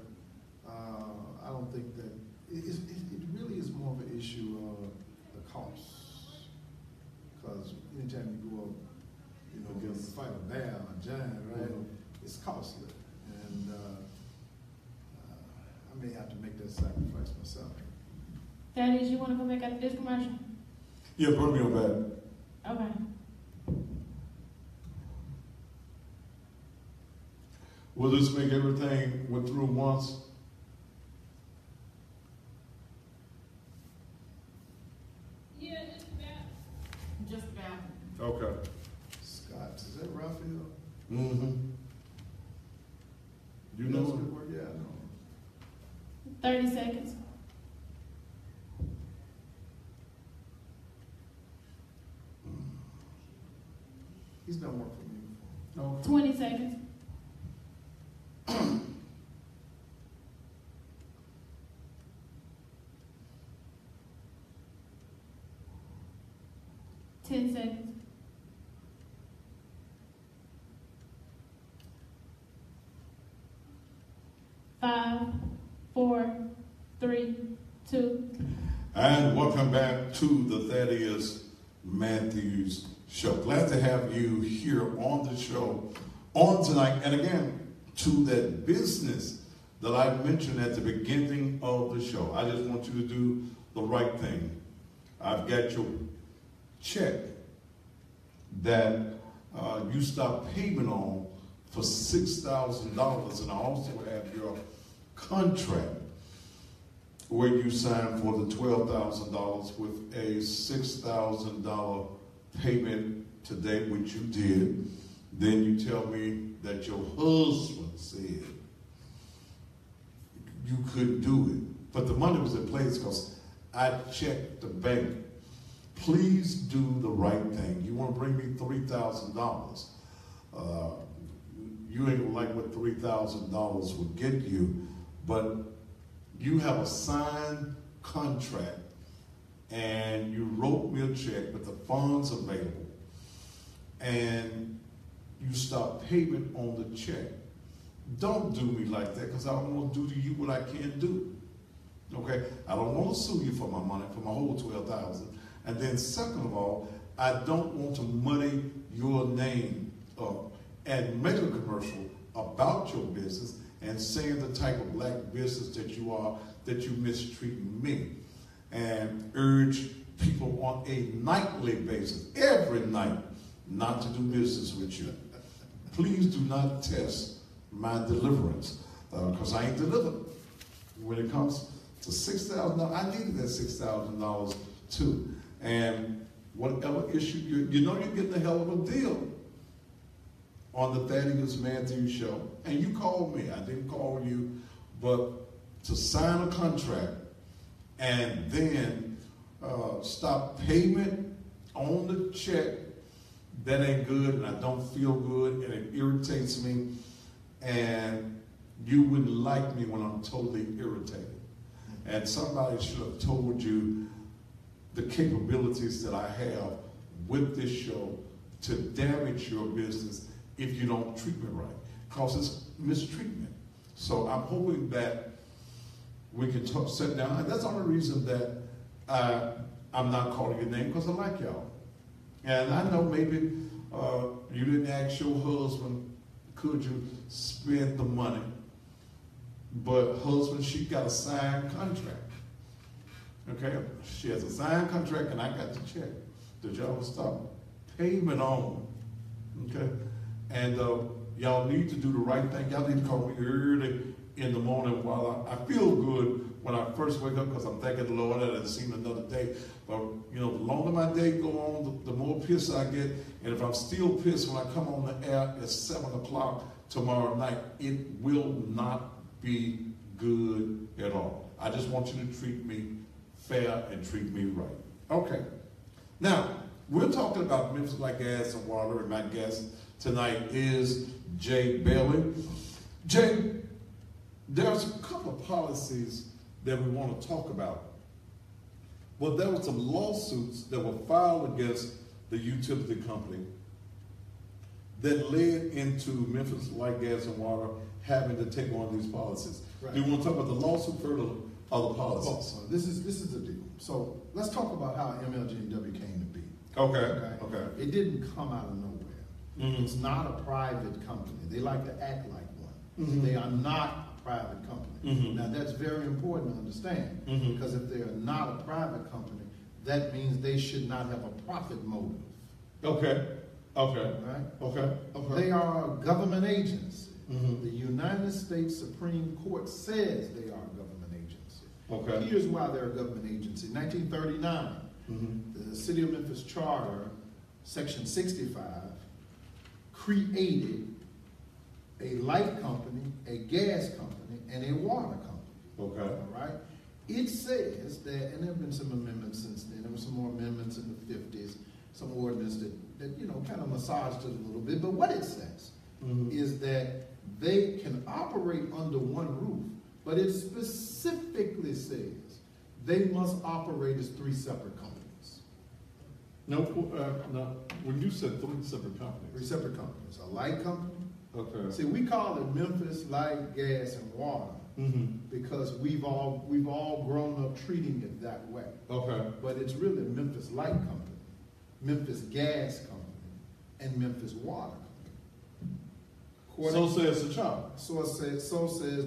I don't think that it really is more of an issue of the costs. Because anytime you go up, against fight a bear or a giant, right? It's costly, and I may have to make that sacrifice myself. Thaddeus, you want to come back after this commercial? Yeah, put me on back. Okay. Will this make everything went through once? Yeah, Just about. Okay. Scott, is that Raphael? Mm-hmm. You know That's him? good work. Yeah, I know. 30 seconds. He's done work for me before. Okay. 20 seconds. Ten seconds. 5, 4, 3, 2, And welcome back to the Thaddeus Matthews Show. Glad to have you here on the show on tonight. And again, to that business that I mentioned at the beginning of the show. I just want you to do the right thing. I've got your check that you stopped payment on for $6,000, and I also have your contract where you signed for the $12,000 with a $6,000 payment today, which you did. Then you tell me that your husband said you couldn't do it, but the money was in place because I checked the bank. Please do the right thing. You want to bring me $3,000. You ain't gonna like what $3,000 would get you, but you have a signed contract and you wrote me a check with the funds available and you stop payment on the check. Don't do me like that, because I don't want to do to you what I can't do. Okay? I don't want to sue you for my money, for my whole $12,000. And then second of all, I don't want to muddy your name up and make a commercial about your business and saying the type of black business that you are, that you mistreating me. And urge people on a nightly basis, every night, not to do business with you. Please do not test my deliverance, because I ain't delivered. When it comes to $6,000, I needed that $6,000 too. And whatever issue, you know you're getting a hell of a deal on the Thaddeus Matthews Show. And you called me. I didn't call you, but to sign a contract and then stop payment on the check, that ain't good, and I don't feel good, and it irritates me, and you wouldn't like me when I'm totally irritated. And somebody should have told you the capabilities that I have with this show to damage your business if you don't treat me right, because it's mistreatment. So I'm hoping that we can sit down, and that's the only reason that I'm not calling your name, because I like y'all. And I know maybe you didn't ask your husband, could you spend the money? But husband, she got a signed contract. Okay? She has a signed contract and I got the check that y'all stop payment on. Okay? And y'all need to do the right thing. Y'all need to call me early in the morning while I feel good when I first wake up, because I'm thanking the Lord that it's seen another day. But, you know, the longer my day go on, the more pissed I get. And if I'm still pissed when I come on the air at 7 o'clock tomorrow night, it will not be good at all. I just want you to treat me fair and treat me right. Okay. Now, we're talking about Memphis like gas and water, and my guest tonight is Jay Bailey. Jay, there's a couple of policies that we want to talk about. Well, there were some lawsuits that were filed against the utility company that led into Memphis Light, Gas, and Water having to take on these policies. Right. Do you want to talk about the lawsuit first or the policies? Well, this is the deal. So let's talk about how MLG&W came to be. Okay. It didn't come out of nowhere. Mm-hmm. It's not a private company. They like to act like one. Mm-hmm. They are not a private company. Mm-hmm. Now that's very important to understand, mm-hmm. because if they are not a private company, that means they should not have a profit motive. Okay. Right? Okay. They are a government agency. Mm-hmm. The United States Supreme Court says they are a government agency. Okay. Here's why they're a government agency. 1939, mm-hmm. the City of Memphis Charter, Section 65, created a light company, a gas company, and a water company. Okay. All right? It says that, and there have been some amendments since then. There were some more amendments in the 50s, some ordinance that you know, kind of massaged it a little bit. But what it says is that they can operate under one roof, but it specifically says they must operate as three separate companies. No. When you said three separate companies. Three separate companies. A light company. Okay. See, we call it Memphis Light, Gas, and Water, because we've all grown up treating it that way. Okay. But it's really Memphis Light Company, Memphis Gas Company, and Memphis Water Company. So says the charter. So says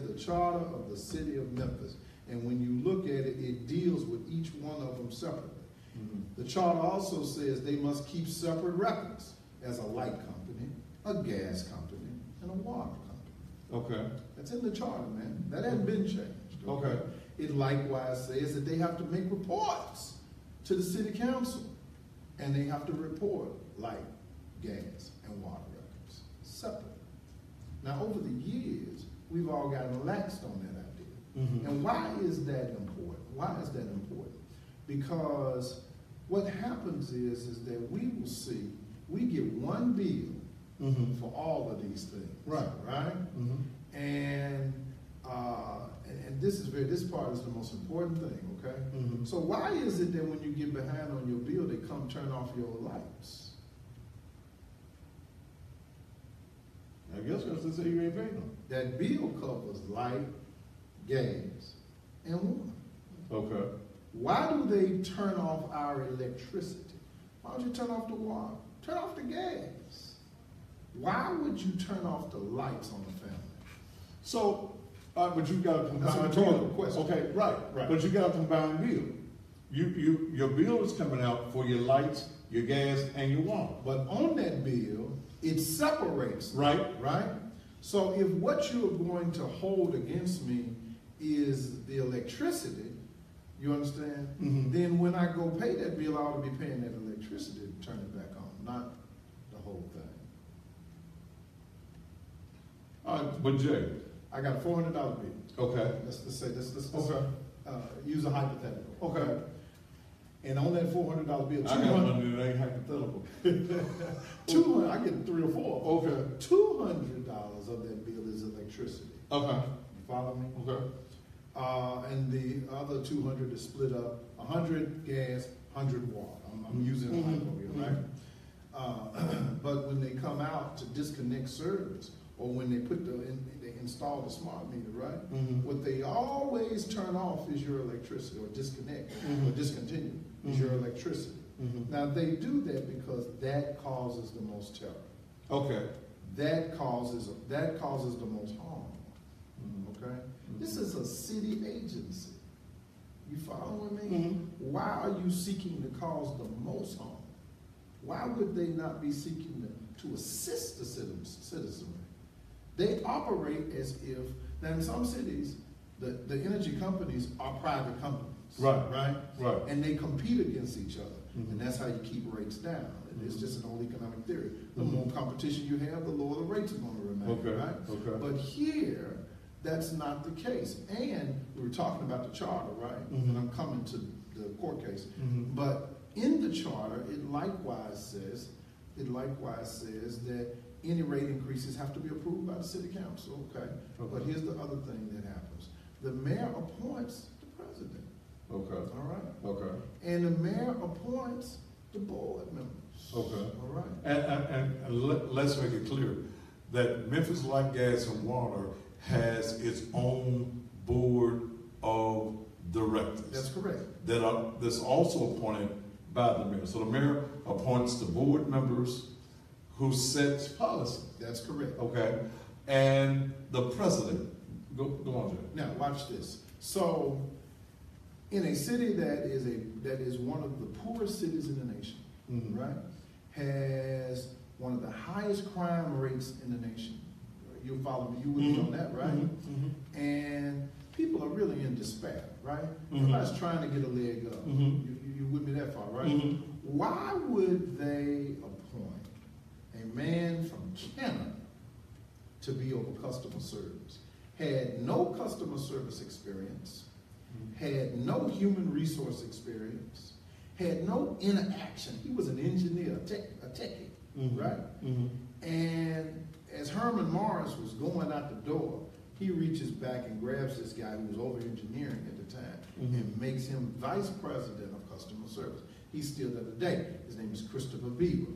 the charter of the city of Memphis. And when you look at it, it deals with each one of them separately. The charter also says they must keep separate records as a light company, a gas company, and a water company. Okay. That's in the charter, man. That hasn't been changed. Okay. It likewise says that they have to make reports to the city council, and they have to report light, gas, and water records separately. Now, over the years, we've all gotten relaxed on that idea. And why is that important? Why is that important? Because what happens is that we will see, we get one bill for all of these things. Right. Right? And this part is the most important thing, okay? So why is it that when you get behind on your bill, they come turn off your lights? I guess because they say you ain't paying them. That bill covers light, gas, and water. Okay. Why do they turn off our electricity? Why don't you turn off the water? Turn off the gas. Why would you turn off the lights on the family? So, but you got a combined That's a rhetorical bill. question. Okay, right. But you got a combined bill. Your bill is coming out for your lights, your gas, and your water. But on that bill, it separates. Right. Right? So if what you're going to hold against me is the electricity, you understand? Then when I go pay that bill, I ought to be paying that electricity to turn it back on, not the whole thing. But Jay. I got a $400 bill. Okay. Let's Okay. Use a hypothetical. Okay. And on that $400 bill, I got money that ain't hypothetical. 200. I get 3 or 4. Okay. $200 of that bill is electricity. Okay. You follow me? Okay. And the other 200 is split up: 100 gas, 100 water. I'm using a hypo here, right? But when they come out to disconnect service, or when they they install the smart meter, right? What they always turn off is your electricity, or disconnect, or discontinue is your electricity. Now they do that because that causes the most terror. Okay. That causes the most harm. Okay. This is a city agency. You following me? Why are you seeking to cause the most harm? Why would they not be seeking to assist the citizenry? They operate as if, now in some cities, the energy companies are private companies. Right? And they compete against each other. And that's how you keep rates down. It's just an old economic theory. The more competition you have, the lower the rates are going to remain. Right? Okay. But here, that's not the case. And we were talking about the charter, right? And I'm coming to the court case. But in the charter, it likewise says that any rate increases have to be approved by the city council, okay? But here's the other thing that happens. The mayor appoints the president. Okay. All right? Okay. And the mayor appoints the board members. Okay. All right? And let's make it clear that Memphis Light, Gas, and Water has its own board of directors. That's correct. That's also appointed by the mayor. So the mayor appoints the board members who sets policy. That's correct. Okay. And the president. Go on, Jay. Now watch this. So in a city that is one of the poorest cities in the nation, right, has one of the highest crime rates in the nation. You'll follow me. You with me on that, right? And people are really in despair, right? Everybody's trying to get a leg up. You with me that far, right? Why would they appoint a man from Canada to be over customer service? Had no customer service experience, had no human resource experience, had no interaction. He was an engineer, a techie, right? And as Herman Morris was going out the door, he reaches back and grabs this guy who was over engineering at the time and makes him vice president of customer service. He's still there today. His name is Christopher Beaver.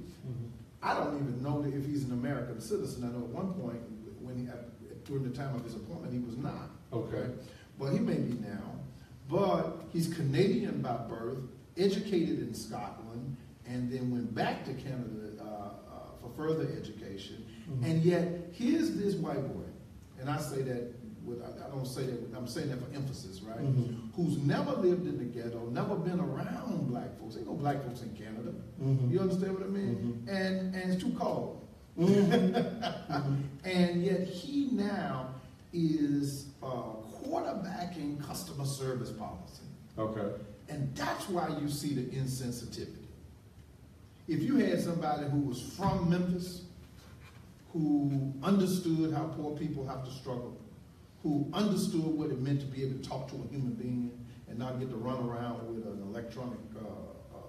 I don't even know if he's an American citizen. I know at one point, when during the time of his appointment, he was not. Okay. But he may be now. But he's Canadian by birth, educated in Scotland, and then went back to Canada for further education. Mm-hmm. And yet, here's this white boy, and I say that I don't say that, I'm saying that for emphasis, right? Mm-hmm. Who's never lived in the ghetto, never been around black folks. Ain't no black folks in Canada. Mm-hmm. You understand what I mean? Mm-hmm. And it's too cold. Mm-hmm. And yet he now is quarterbacking customer service policy. Okay. And that's why you see the insensitivity. If you had somebody who was from Memphis, who understood how poor people have to struggle, who understood what it meant to be able to talk to a human being and not get to run around with an electronic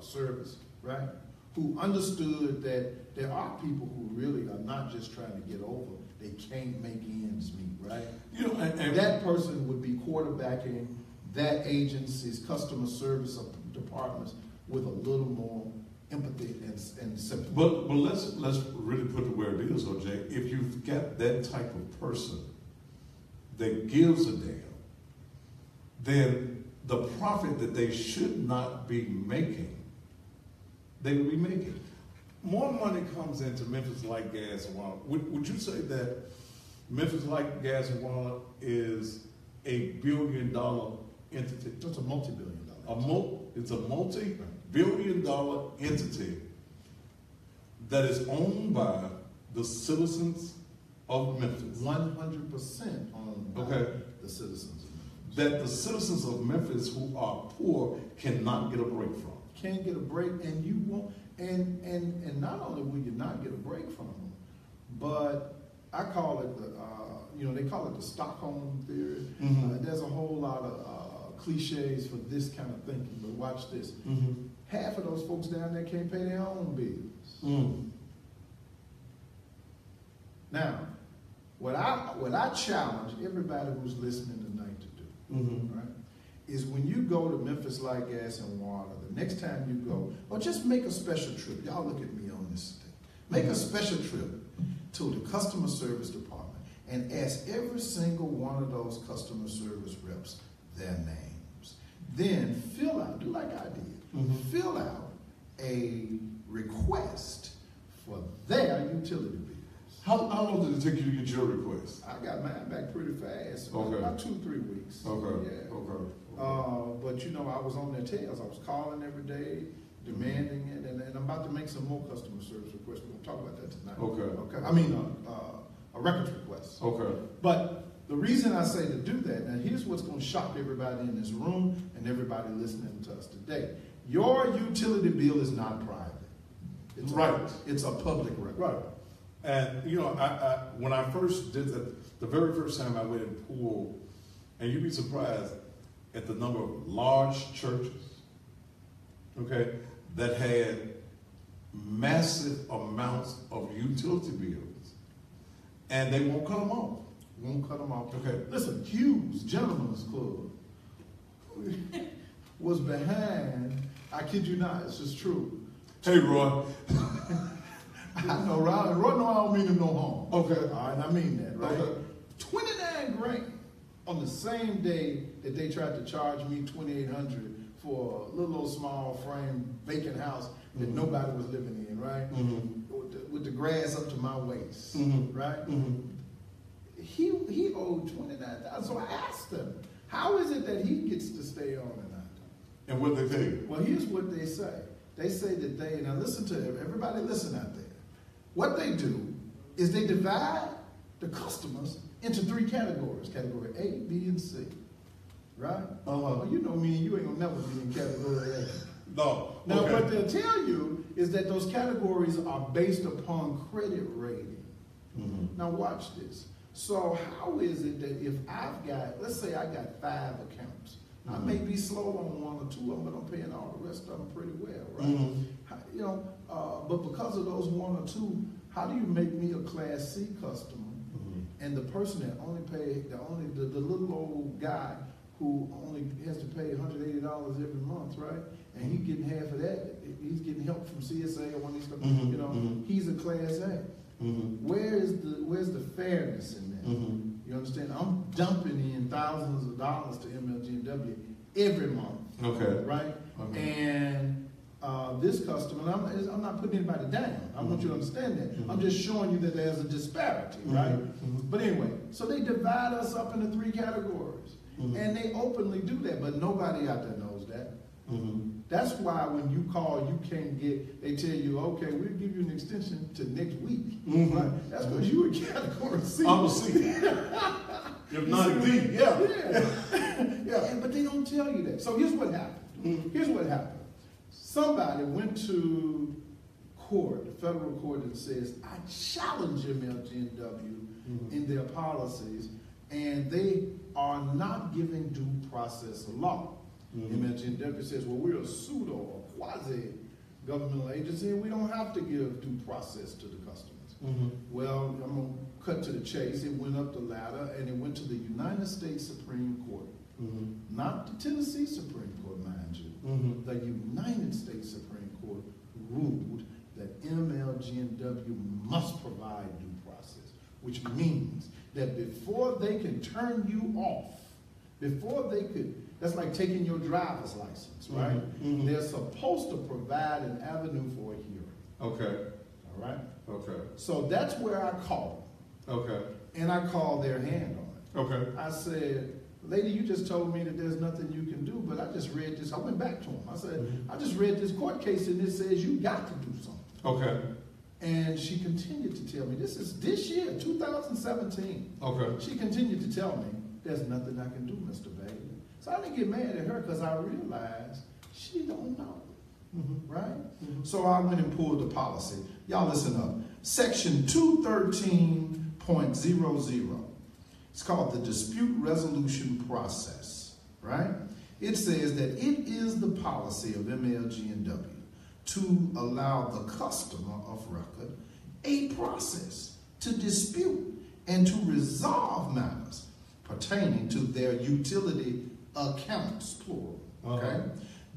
service, right? Who understood that there are people who really are not just trying to get over, they can't make ends meet, right? You know, and that person would be quarterbacking that agency's customer service departments with a little more empathy and sympathy. But let's really put it where it is, OJ. If you've got that type of person that gives a damn, then the profit that they should not be making, they would be making. More money comes into Memphis Light Gas and Water. Would you say that Memphis Light Gas and Water is a billion-dollar entity? It's a multi-billion-dollar. It's a multi-billion-dollar entity that is owned by the citizens of Memphis. 100% owned by the citizens of Memphis. That the citizens of Memphis who are poor cannot get a break from. Can't get a break, and you won't. And not only will you not get a break from them, but I call it they call it the Stockholm theory. Mm-hmm. There's a whole lot of cliches for this kind of thinking, but watch this. Mm-hmm. Half of those folks down there can't pay their own bills. Mm. Now, what I challenge everybody who's listening tonight to do, right, is when you go to Memphis Light Gas and Water, the next time you go, or just make a special trip. Y'all look at me on this thing. Make a special trip to the customer service department and ask every single one of those customer service reps their names. Then fill out, do like I did, fill out a request for their utility bills. How long did it take you to get your request? I got mine back pretty fast. Okay. About 2-3 weeks. Okay. Yeah. Okay. But I was on their tails. I was calling every day, demanding it, and I'm about to make some more customer service requests. We're going to talk about that tonight. Okay. I mean, a records request. Okay. But the reason I say to do that, now here's what's going to shock everybody in this room and everybody listening to us today. Your utility bill is not private. It's it's a public record. Right. And, I when I first did that, the very first time I went and pulled, and you'd be surprised at the number of large churches, that had massive amounts of utility bills, and they won't cut them off. Won't cut them off. Okay. Listen, Hughes Gentlemen's Club was behind, I kid you not, it's just true. Hey, Roy. No, Roy, no, I don't mean him no harm. Okay. All right, I mean that, right? Okay. 29 grand on the same day that they tried to charge me $2,800 for a little old small frame vacant house that nobody was living in, right? With the grass up to my waist, right? He owed $29,000. So I asked him, how is it that he gets to stay on and not? And what they tell you? Well, here's what they say. They say that now listen to everybody listen out there. What they do is they divide the customers into 3 categories. Category A, B, and C. Right? Well, you know me and you ain't gonna never be in category A. No. Now what they'll tell you is that those categories are based upon credit rating. Now watch this. So how is it that if I've got, let's say I got 5 accounts, I may be slow on 1 or 2 of them, but I'm paying all the rest of them pretty well, right? But because of those 1 or 2, how do you make me a Class C customer? And the person that only paid, the little old guy who only has to pay $180 every month, right? And he's getting half of that. He's getting help from CSA or one of these, he's a Class A. Where's the fairness in that? You understand? I'm dumping in thousands of dollars to MLG&W every month. Okay. Right? Okay. And this customer, and I'm not putting anybody down. I want you to understand that. Mm-hmm. I'm just showing you that there's a disparity, right? Mm-hmm. But anyway, so they divide us up into 3 categories. Mm-hmm. And they openly do that, but nobody out there knows that. Mm-hmm. That's why when you call, you can't get, they tell you, okay, we'll give you an extension to next week. Mm-hmm. Right? That's because you in category C. I'm a C. If not D, yeah. Yeah, but they don't tell you that. So here's what happened. Mm-hmm. Here's what happened. Somebody went to court, the federal court, and says, I challenge MLG&W in their policies, and they are not giving due process of law. MLG&W says, well, we're a pseudo or quasi-governmental agency, and we don't have to give due process to the customers. Well, I'm going to cut to the chase. It went up the ladder, and it went to the United States Supreme Court. Not the Tennessee Supreme Court, mind you. The United States Supreme Court ruled that MLG&W must provide due process, which means that before they can turn you off, before they could, that's like taking your driver's license, right? They're supposed to provide an avenue for a hearing. Okay. All right? Okay. So that's where I called. Okay. And I called their hand on it. Okay. I said, lady, you just told me that there's nothing you can do, but I just read this. I went back to him. I said, I just read this court case and it says you got to do something. Okay. And she continued to tell me, this is this year, 2017. Okay. She continued to tell me, there's nothing I can do, Mr. Bailey. So I didn't get mad at her because I realized she don't know. Right? So I went and pulled the policy. Y'all listen up. Section 213.00. It's called the dispute resolution process, right? It says that it is the policy of MLG&W to allow the customer of record a process to dispute and to resolve matters pertaining to their utility accounts, plural, okay?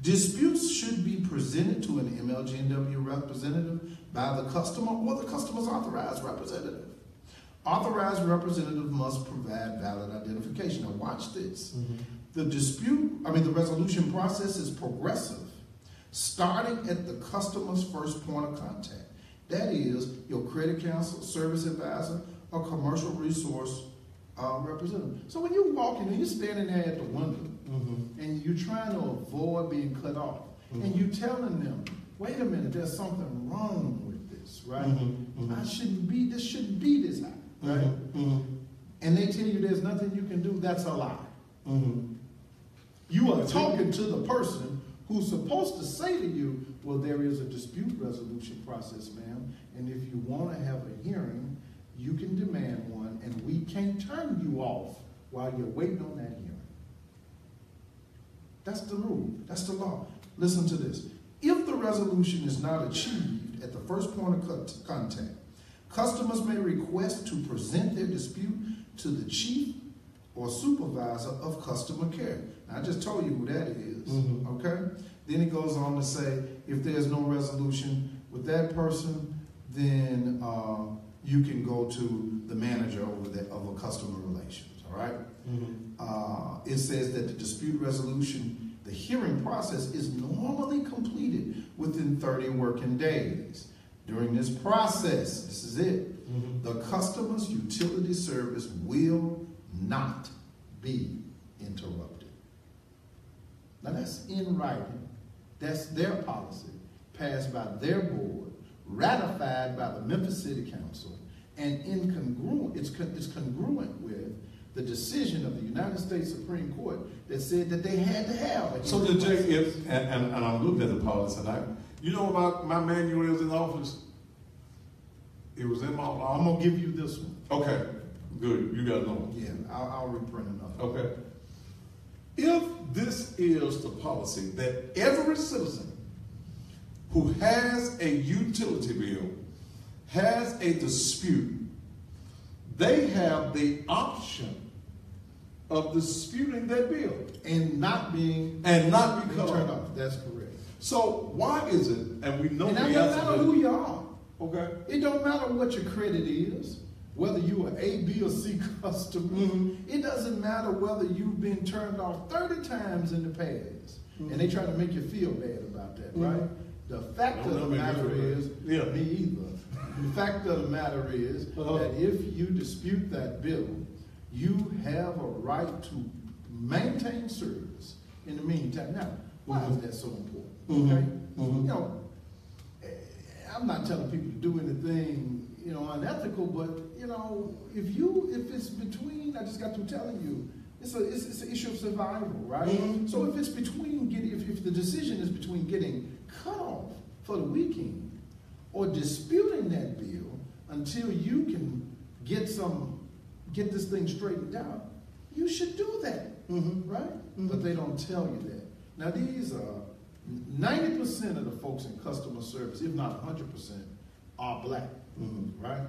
Disputes should be presented to an MLG&W representative by the customer or the customer's authorized representative. Authorized representative must provide valid identification. Now watch this. The resolution process is progressive, starting at the customer's first point of contact. That is your credit counsel, service advisor, or commercial resource representative. So when you walk in and you're standing there at the window and you're trying to avoid being cut off, and you're telling them, wait a minute, there's something wrong with this, right? This shouldn't be this high. Right? And they tell you there's nothing you can do, that's a lie. You are talking to the person who's supposed to say to you, well, there is a dispute resolution process, ma'am, and if you want to have a hearing, you can demand one, and we can't turn you off while you're waiting on that hearing. That's the rule. That's the law. Listen to this. If the resolution is not achieved at the first point of contact, customers may request to present their dispute to the chief or supervisor of customer care. Now, I just told you who that is, okay? Then it goes on to say, if there's no resolution with that person, then you can go to the manager over there of a customer relations, all right? It says that the dispute resolution, the hearing process is normally completed within 30 working days. During this process, this is it, the customer's utility service will not be interrupted. Now that's in writing. That's their policy, passed by their board, ratified by the Memphis City Council, and it's congruent with the decision of the United States Supreme Court that said that they had to have a So and I'm looking at the policy, and you know about my manual is in the office? It was in my office. I'm going to give you this one. Okay, good. You got another one. Yeah, I'll reprint another. Okay. If this is the policy that every citizen who has a utility bill has a dispute, they have the option of disputing that bill and not being turned off. That's correct. So why is it? And we know and the that doesn't answer matter who you are. Okay. It don't matter what your credit is, whether you are A, B, or C customer. It doesn't matter whether you've been turned off 30 times in the past, and they try to make you feel bad about that, right? The fact of the matter is, me either. The fact of the matter is that if you dispute that bill, you have a right to maintain service in the meantime. Now, why is that so important? Okay? You know, I'm not telling people to do anything, you know, unethical, but you know, if it's between, I just got through telling you, it's an issue of survival, right? So if it's between if the decision is between getting cut off for the weekend or disputing that bill until you can get this thing straightened out, you should do that, right? But they don't tell you that. Now these are 90% of the folks in customer service, if not 100%, are black, right?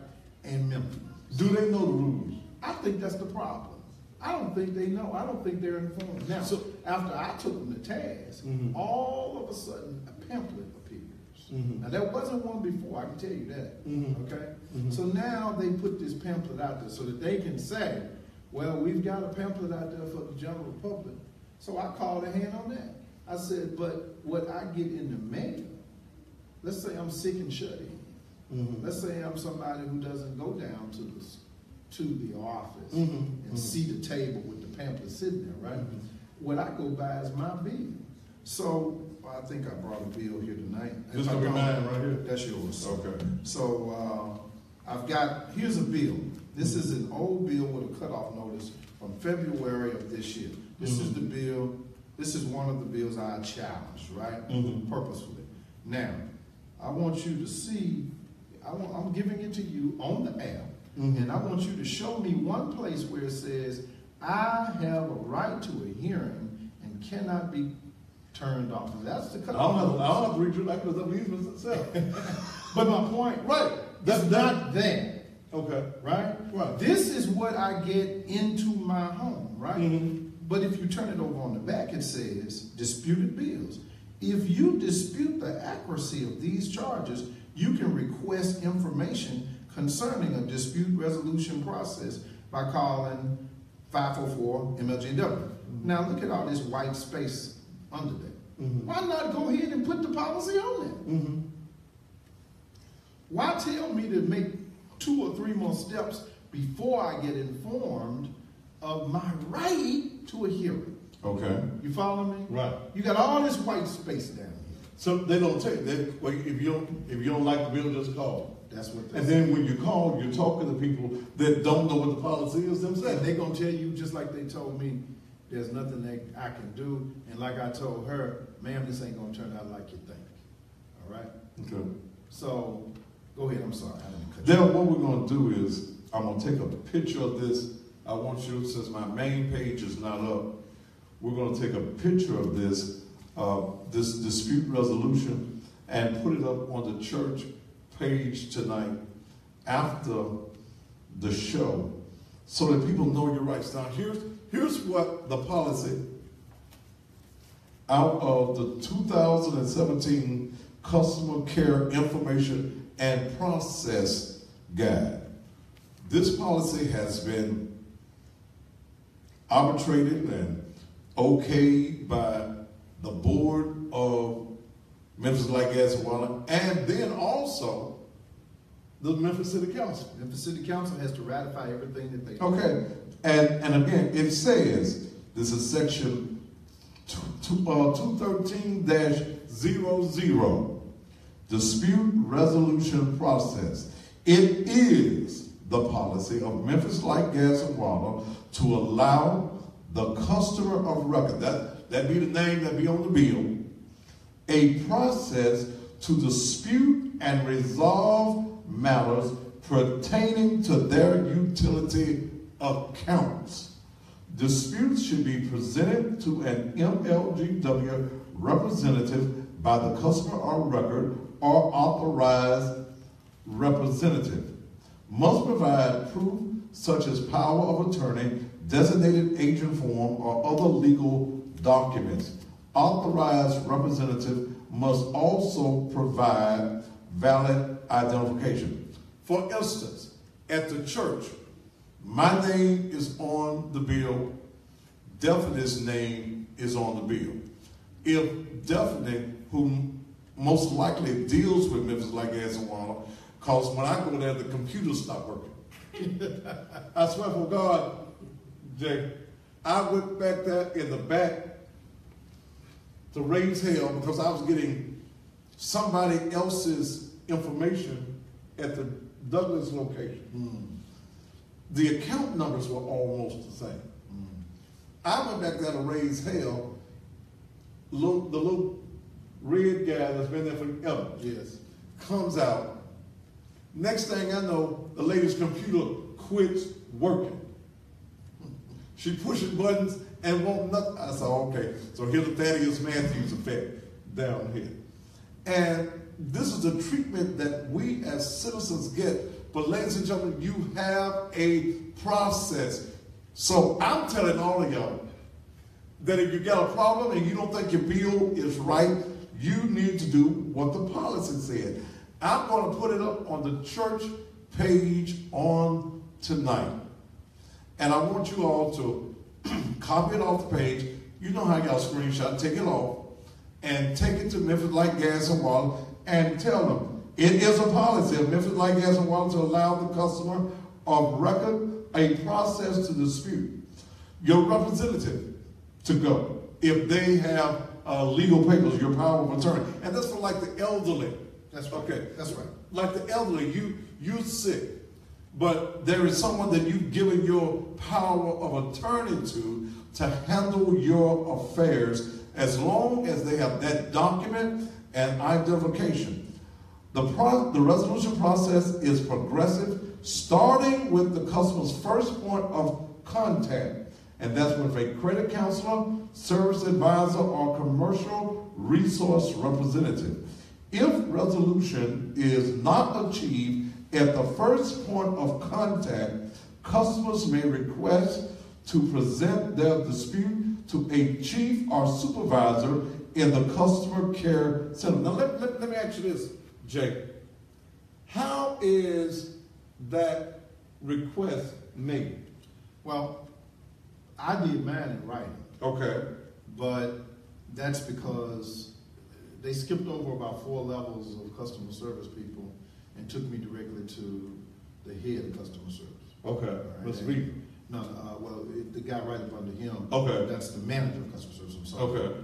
And Memphis. Do they know the rules? I think that's the problem. I don't think they know. I don't think they're informed. Now, so after I took them to task, all of a sudden a pamphlet appears. Now there wasn't one before, I can tell you that. Okay? So now they put this pamphlet out there so that they can say, well, we've got a pamphlet out there for the general public. So I called a hand on that. I said, but what I get in the mail, let's say I'm sick and shut in. Let's say I'm somebody who doesn't go down to the office and see the table with the pamphlet sitting there, right? What I go by is my bill. So I think I brought a bill here tonight. This gonna be mine right here? That's yours. Okay. So here's a bill. This is an old bill with a cutoff notice from February of this year. This is the bill. This is one of the bills I challenged, right? Purposefully. Now, I want you to see, I'm giving it to you on the app, and I want you to show me one place where it says, I have a right to a hearing and cannot be turned off. And that's the cutoff. I don't have to read you like the easement itself. But my point, right, that's not there. Okay. Right? This is what I get into my home, right? But if you turn it over on the back, it says disputed bills. If you dispute the accuracy of these charges, you can request information concerning a dispute resolution process by calling 544 MLJW. Now look at all this white space under that. Why not go ahead and put the policy on there? Why tell me to make 2 or 3 more steps before I get informed of my right to a hearing? Okay. You follow me? Right. You got all this white space down here. So they don't tell you. Well, if you don't like the bill, just call. That's what they And say. then when you call, you're talking to people that don't know what the policy is themselves. And they're going to tell you, just like they told me, there's nothing that I can do. And like I told her, ma'am, this ain't going to turn out like you think. All right? Okay. So, go ahead. I'm sorry. I didn't cut you Then off. what we're going to do is, I'm going to take a picture of this. I want you, since my main page is not up, we're going to take a picture of this dispute resolution and put it up on the church page tonight after the show so that people know your rights. Now, here's what the policy out of the 2017 Customer Care Information and Process Guide. This policy has been arbitrated and okayed by the board of Memphis Light, Gas, and Water, and then also the Memphis City Council. Memphis City Council has to ratify everything that they do. Okay, and again, it says, this is section 213-00, dispute resolution process. It is the policy of Memphis Light, Gas, and Water to allow the customer of record, that be the name that be on the bill, a process to dispute and resolve matters pertaining to their utility accounts. Disputes should be presented to an MLGW representative by the customer of record or authorized representative. Must provide proof such as power of attorney, designated agent form, or other legal documents. Authorized representative must also provide valid identification. For instance, at the church, my name is on the bill, Daphne's name is on the bill. If Daphne, who most likely deals with Memphis like gas and water, because when I go there, the computers stop working. I swear for God, Jay, I went back there in the back to raise hell because I was getting somebody else's information at the Douglas location. The account numbers were almost the same. I went back there to raise hell. The little red guy that's been there forever, yes, comes out. Next thing I know, the lady's computer quits working. She pushing buttons and won't nothing. I said, okay, so here's the Thaddeus Matthews effect down here. And this is the treatment that we as citizens get. But ladies and gentlemen, you have a process. So I'm telling all of y'all that if you got a problem and you don't think your bill is right, you need to do what the policy said. I'm going to put it up on the church page on tonight. And I want you all to copy it off the page. You know how y'all screenshot, take it off, and take it to Memphis Light, Gas, and Water, and tell them it is a policy of Memphis Light, Gas, and Water to allow the customer of record a process to dispute your representative to go if they have legal papers, your power of attorney. And that's for like the elderly. That's right. Okay. That's right. Like the elderly, you're sick, but there is someone that you've given your power of attorney to handle your affairs as long as they have that document and identification. The resolution process is progressive, starting with the customer's first point of contact, and that's with a credit counselor, service advisor, or commercial resource representative. If resolution is not achieved at the first point of contact, customers may request to present their dispute to a chief or supervisor in the customer care center. Now let me ask you this, Jay. How is that request made? Well, I did mine in writing. Okay. But that's because they skipped over about 4 levels of customer service people and took me directly to the head of customer service. Okay. Right? Let's read. No, the guy right up under him. Okay. That's the manager of customer service. I'm sorry. Okay.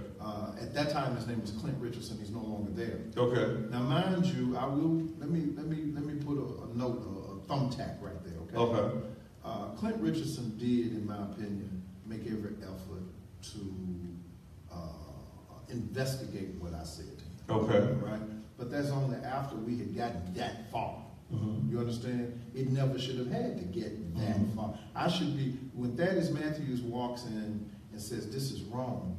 At that time, his name was Clint Richardson. He's no longer there. Okay. Now, mind you, I will let me put a note, a thumbtack right there. Okay. Okay. Clint Richardson did, in my opinion, make every effort to investigate what I said to him. Okay. Right? But that's only after we had gotten that far. Mm-hmm. You understand? It never should have had to get that far. I should be, when Thaddeus Matthews walks in and says, this is wrong,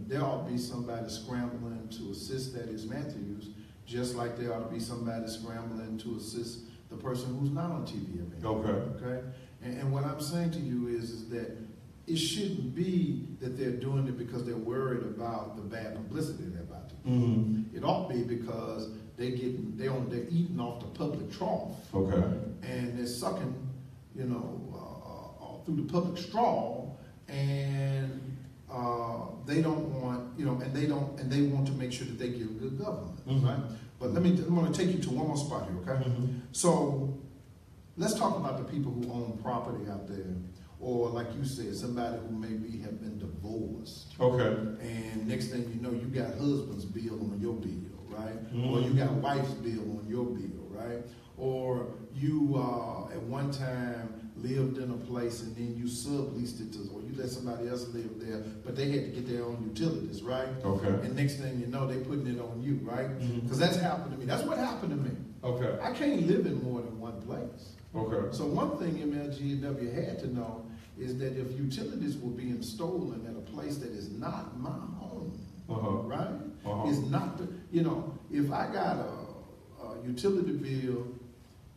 there ought to be somebody scrambling to assist Thaddeus Matthews, just like there ought to be somebody scrambling to assist the person who's not on TV every day. Okay. Okay? And what I'm saying to you is that it shouldn't be that they're doing it because they're worried about the bad publicity they're about to get. It ought to be because they're eating off the public trough. Okay. And they're sucking, through the public straw, and they don't want, and they want to make sure that they give good government, right? But I'm going to take you to one more spot here, okay? So let's talk about the people who own property out there, or like you said, somebody who maybe have been divorced. Okay. And next thing you know, you got husband's bill on your bill, right? Or you got wife's bill on your bill, right? Or you at one time lived in a place and then you subleased it to, or you let somebody else live there, but they had to get their own utilities, right? Okay. And next thing you know, they putting it on you, right? Because that's happened to me. That's what happened to me. Okay. I can't live in more than one place. Okay. So one thing MLGW had to know is that if utilities were being stolen at a place that is not my home, right? It's not the, if I got a utility bill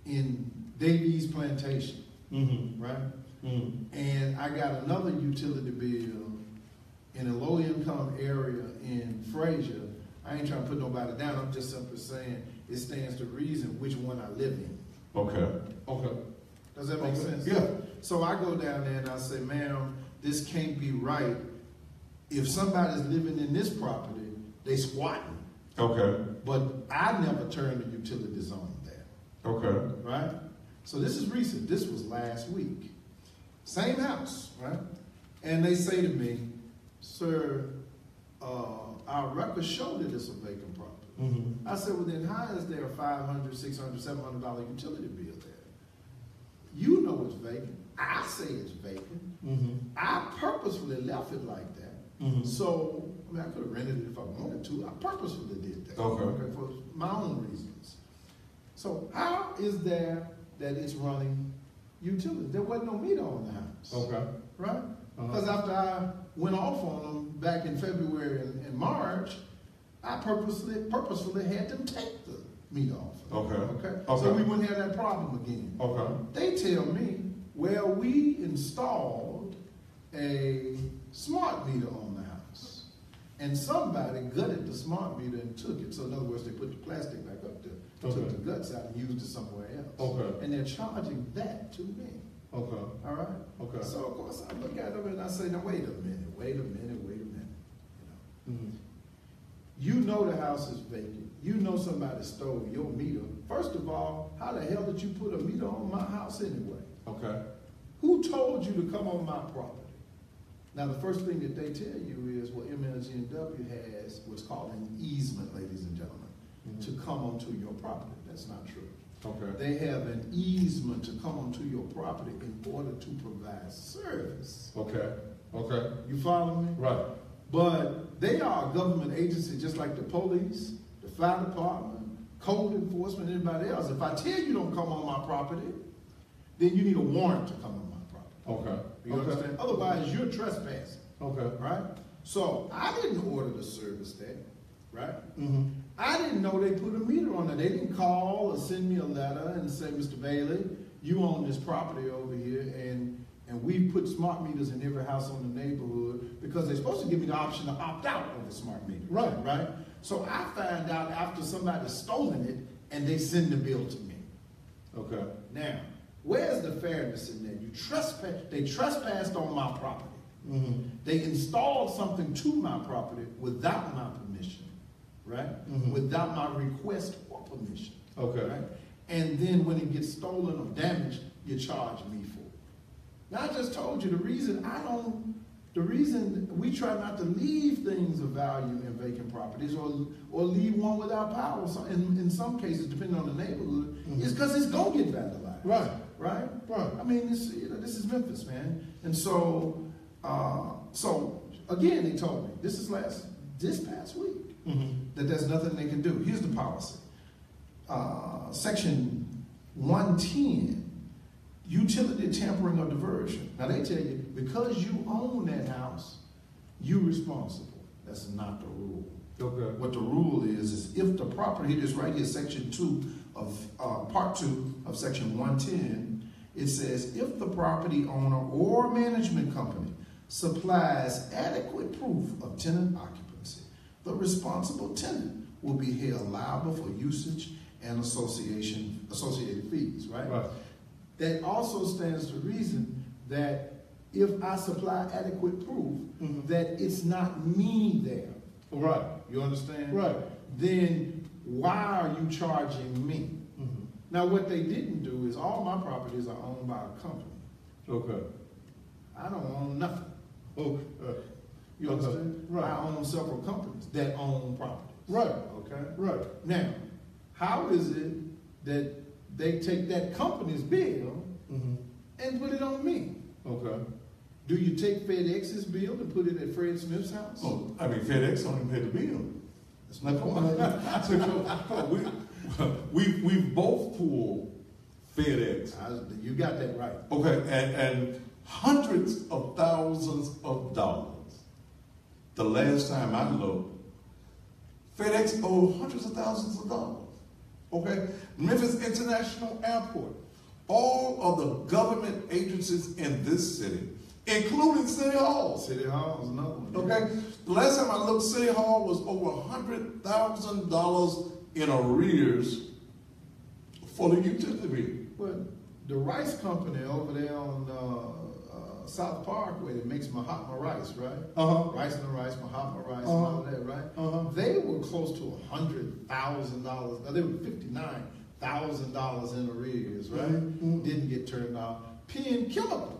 in Davies Plantation, right? And I got another utility bill in a low-income area in Frazier, I ain't trying to put nobody down. I'm just simply saying it stands to reason which one I live in. Okay. Okay. Does that make sense? Yeah. So I go down there and I say, ma'am, this can't be right. If somebody's living in this property, they squatting. Okay. But I never turned the utilities on there. Okay. Right? So this is recent. This was last week. Same house, right? And they say to me, sir, our records show that it's a vacant property. Mm-hmm. I said, well then how is there a $500, $600, $700 utility bill there? You know it's vacant. I say it's vacant. Mm-hmm. I purposefully left it like that. Mm-hmm. So, I mean, I could have rented it if I wanted to. I purposefully did that. Okay. For my own reasons. So how is there that it's running utilities? There wasn't no meter on the house. Okay. Right? Because after I went off on them back in February and March, I purposefully had them take the meter off. Okay. So we wouldn't have that problem again. Okay. They tell me, well, we installed a smart meter on the house. And somebody gutted the smart meter and took it. So in other words, they put the plastic back up there, took the guts out and used it somewhere else. Okay. And they're charging that to me. Okay. All right? Okay. So of course I look at them and I say, now wait a minute. You know the house is vacant. You know somebody stole your meter. First of all, how the hell did you put a meter on my house anyway? Okay. Who told you to come on my property? Now, the first thing that they tell you is, well, MLG&W has what's called an easement, ladies and gentlemen, to come onto your property. That's not true. Okay. They have an easement to come onto your property in order to provide service. Okay. Okay. You follow me? Right. But they are a government agency just like the police, the fire department, code enforcement, anybody else. If I tell you don't come on my property, then you need a warrant to come on my property. Okay. You understand? Otherwise, you're trespassing. Okay. Right? So I didn't order the service there. Right? Mm-hmm. I didn't know they put a meter on it. They didn't call or send me a letter and say, Mr. Bailey, you own this property over here, and we put smart meters in every house in the neighborhood because they're supposed to give me the option to opt out of the smart meter. Right. Right? So I find out after somebody's stolen it and they send the bill to me. Okay. Now, where's the fairness in that? They trespassed on my property. Mm-hmm. They installed something to my property without my permission, right? Mm-hmm. Without my request or permission. Okay. Right? And then when it gets stolen or damaged, you charge me for it. Now, I just told you the reason we try not to leave things of value in vacant properties or leave one without power. So in some cases, depending on the neighborhood, is because it's going to get vandalized. Right. Right? Right. I mean, this is Memphis, man. And so again, they told me, this past week, that there's nothing they can do. Here's the policy. Section 110, utility tampering or diversion. Now they tell you, because you own that house, you're responsible. That's not the rule. Okay. What the rule is if the property, it is right here, section 2 of, part 2 of section 110, it says, if the property owner or management company supplies adequate proof of tenant occupancy, the responsible tenant will be held liable for usage and associated fees, right? Right. That also stands to reason that if I supply adequate proof that it's not me there, Right. you understand? Right. Then why are you charging me? Now, what they didn't do is all my properties are owned by a company. Okay. I don't own nothing. Okay. You understand? Right. I own several companies that own properties. Right. Okay? Right. Now, how is it that they take that company's bill and put it on me? Okay. Do you take FedEx's bill and put it at Fred Smith's house? Oh, I mean, FedEx don't even pay the bill. That's my point. We both pulled FedEx. You got that right. Okay, and hundreds of thousands of dollars. The last time I looked, FedEx owed hundreds of thousands of dollars. Okay, Memphis International Airport, all of the government agencies in this city, including City Hall. City Hall is another one. Okay, the last time I looked, City Hall was over $100,000 in arrears for the utility bill. The rice company over there on South Parkway that makes Mahatma rice, right? Rice and rice, Mahatma rice, and all that, right? They were close to $100,000. Now they were $59,000 in arrears, right? Didn't get turned off. Penn Chemical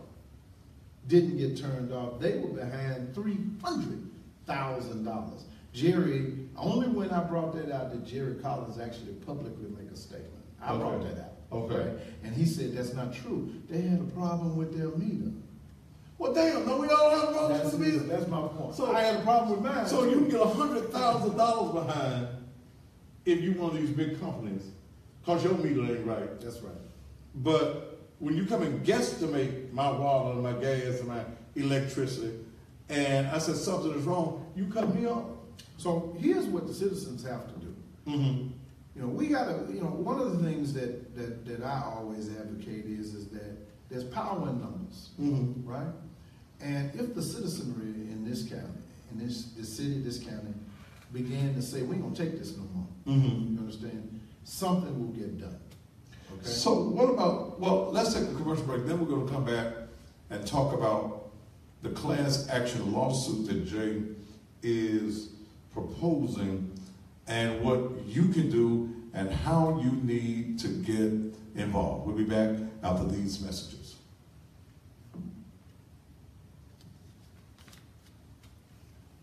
didn't get turned off. They were behind $300,000. Jerry, only when I brought that out did Jerry Collins actually publicly make a statement. I brought that out. Okay. Right? And he said that's not true. They had a problem with their meter. Well, damn, no, we all have problems That's, with the meter. that's my point. So I had a problem with mine. So you can get $100,000 behind if you one of these big companies, cause your meter ain't right. That's right. But when you come and guesstimate my water and my gas and my electricity, and I said something is wrong, you cut me off. So here's what the citizens have to do. You know, we gotta. You know, one of the things that I always advocate is that there's power in numbers, right? And if the citizenry in this county, in this city, this county, began to say, we ain't gonna take this no more, you understand? Something will get done. Okay? So what about, well, let's take a commercial break, then we're gonna come back and talk about the class action lawsuit that Jay is proposing and what you can do and how you need to get involved. We'll be back after these messages.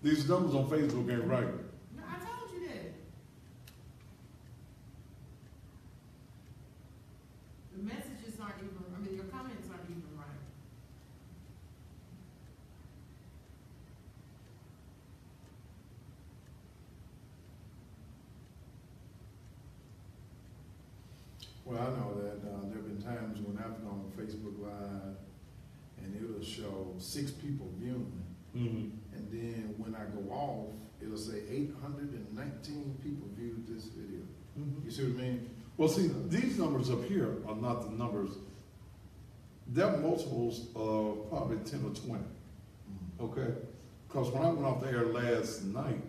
These numbers on Facebook ain't right. No, I told you that. The messages aren't even, I mean, your comments aren't even right. Well, I know that there have been times when I've gone on Facebook Live and it'll show 6 people viewing, and then when I go off, it'll say 819 people viewed this video. You see what I mean? Well, see, these numbers up here are not the numbers. They're multiples of probably 10 or 20. Okay? Because when I went off the air last night,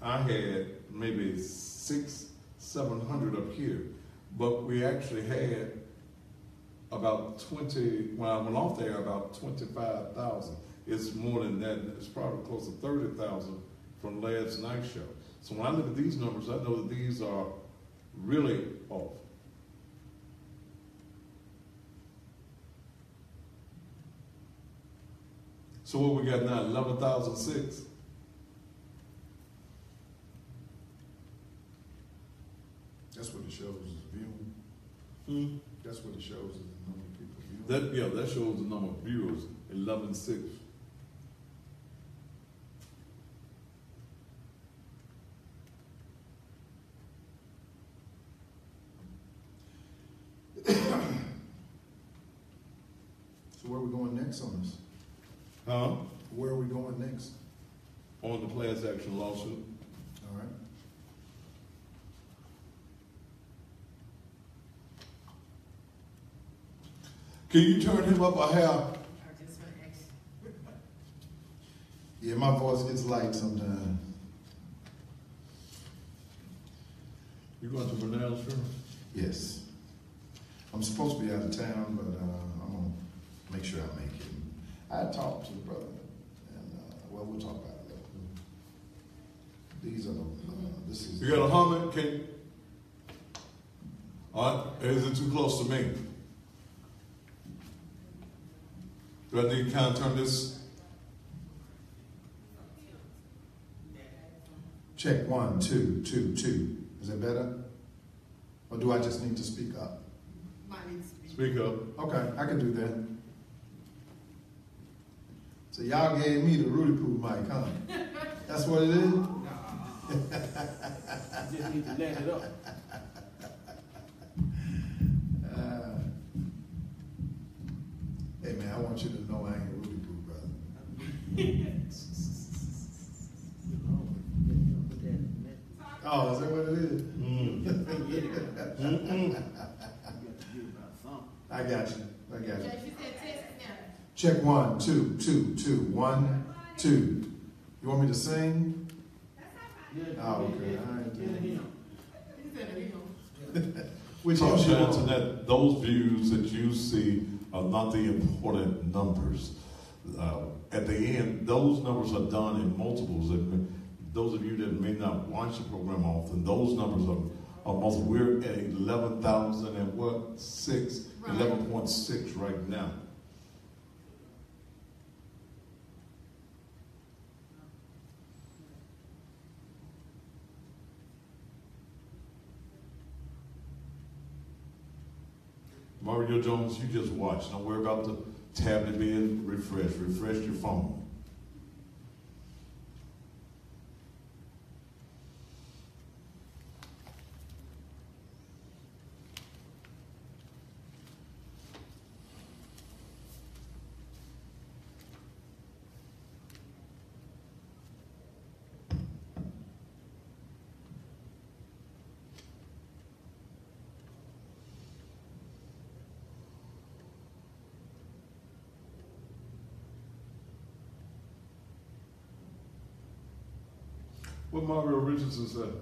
I had maybe 600-700 up here, but we actually had about 20, when I went off there, about 25,000. It's more than that. It's probably close to 30,000 from last night's show. So when I look at these numbers, I know that these are really off. So what we got now, 11,006. That's what it shows is viewing. That's what it shows is the number of people viewing. That shows the number of viewers, 11,600. So where are we going next on this? Huh? Where are we going next? On the class action lawsuit. All right. Can you turn him up a hair? I just want to ask. Yeah, my voice gets light sometimes. You going to Bernal's first? Yes. I'm supposed to be out of town, but I'm going to make sure I make it. I talked to the brother, and well, we'll talk about it later. These are the, this is... You got a Hummer? All right, is it too close to me? Do I need to kind of turn this? Check 1, 2, 2, 2. Is that better? Or do I just need to speak up? Might need to speak. Speak up. Okay, I can do that. So y'all gave me the Rudy Poo mic, huh? That's what it is? No. You just need to let it up. Hey man, I want you to know I ain't Rudy Poo, brother. Oh, is that what it is? I got you. I got you. Jay, she said text now. Check 1, 2, 2, 2. 1, 2. You want me to sing? Oh, okay. All right. He said it, Which Talk helps you to on. internet, those views that you see are not the important numbers. At the end, those numbers are done in multiples. And those of you that may not watch the program often, those numbers are multiple. We're at 11,000 and what? 11.6 right now. Mario Jones, you just watch. Don't worry about the tablet being refreshed. Refresh your phone. What Mario Richardson said.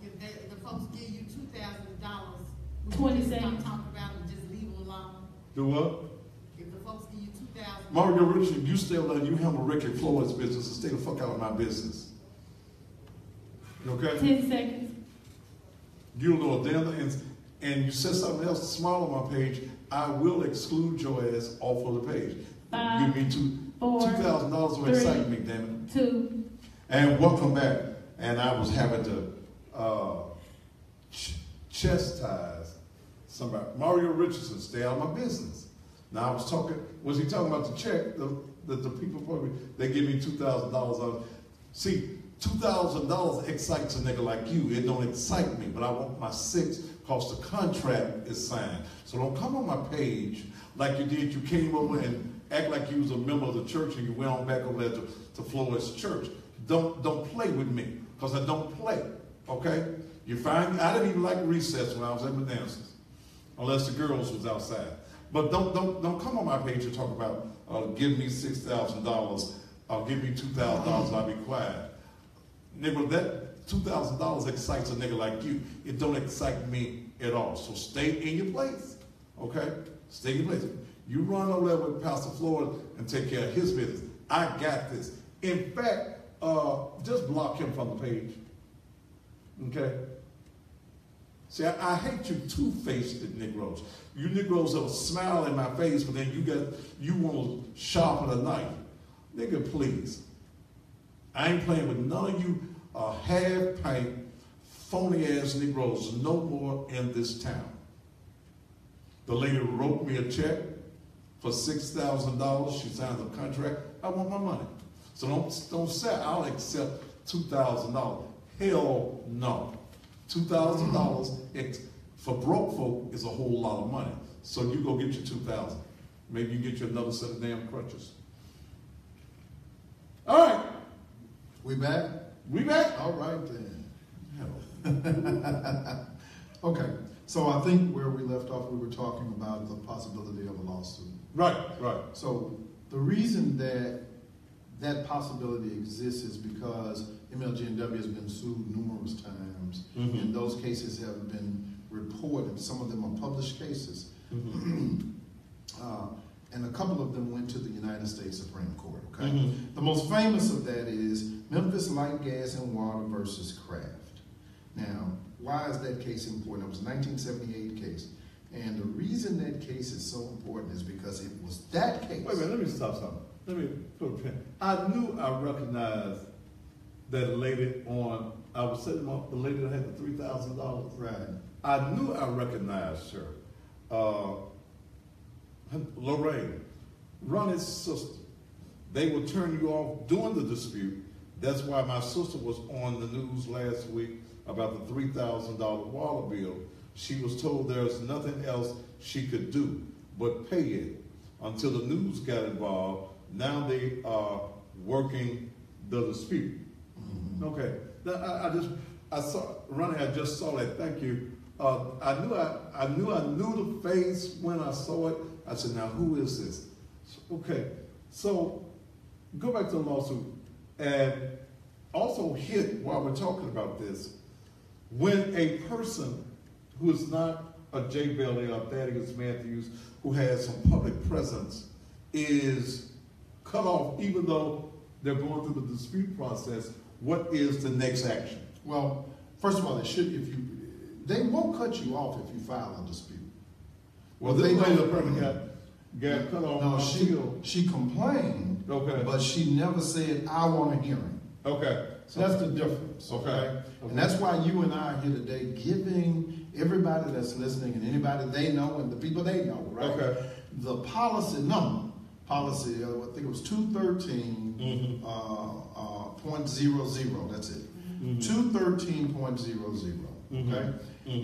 If the folks give you $2,000, 20 stop seconds. talking about it and just leave them alone. Do what? If the folks give you $2,000. Mario Richardson, you stay alone. You handle Rick and Floyd's business and stay the fuck out of my business. Okay? 10 seconds. You don't know a damn thing. And you said something else small on my page, I will exclude your ass off of the page. 5, Give me $2,000 to 3, excite me, damn it. 2. And welcome back. And I was having to chastise somebody. Mario Richardson, stay out of my business. Now I was he talking about the check that the people put me, they give me $2,000. See, $2,000 excites a nigga like you. It don't excite me, but I want my 6 because the contract is signed. So don't come on my page like you did. You came over and act like you was a member of the church and you went on back over there to Floyd's church. Don't play with me, because I don't play, okay? You find I didn't even like recess when I was at the dances, unless the girls was outside. But don't come on my page and talk about give me $6,000, give me $2,000, I'll be quiet. Nigga, that $2,000 excites a nigga like you. It don't excite me at all. So stay in your place, okay? Stay in your place. You run over there with Pastor Floyd and take care of his business. I got this. In fact, just block him from the page. Okay? See, I hate you two-faced Negroes. You Negroes that will smile in my face, but then you want to sharpen a knife. Nigga, please. I ain't playing with none of you half-pint, phony-ass Negroes no more in this town. The lady wrote me a check for $6,000. She signed a contract. I want my money. So don't say I'll accept $2,000. Hell no. $2,000 for broke folk is a whole lot of money. So you go get your $2,000. Maybe you get you another set of damn crutches. All right. We back? We back? All right then. Okay. So I think where we left off, we were talking about the possibility of a lawsuit. Right. So the reason that possibility exists is because MLGNW has been sued numerous times, and those cases have been reported. Some of them are published cases, and a couple of them went to the United States Supreme Court. Okay, the most famous of that is Memphis Light, Gas, and Water versus Kraft. Now, why is that case important? It was a 1978 case, and the reason that case is so important is because it was that case. Wait a minute, let me stop something. Let me put a pin. I knew I recognized that lady on, I was sitting on the lady that had the $3,000. Right. I knew I recognized her. Lorraine, Ronnie's sister. They will turn you off during the dispute. That's why my sister was on the news last week about the $3,000 water bill. She was told there's nothing else she could do but pay it until the news got involved. Now they are working the dispute. Okay. Now, I saw Ronnie. I just saw that. Thank you. I knew the face when I saw it. I said, now who is this? Okay. So go back to the lawsuit and also hit while we're talking about this. When a person who is not a Jay Bailey or Thaddeus Matthews who has some public presence is cut off, even though they're going through the dispute process? What is the next action? Well, first of all, they won't cut you off if you file a dispute. Well, this lady apparently got cut off. No, she complained, okay, but she never said, I want a hearing. Okay. So that's the difference. Okay. And that's why you and I are here today, giving everybody that's listening and anybody they know and the people they know, right? Okay. The policy number, I think it was 213.00. That's it. 213.00. Okay.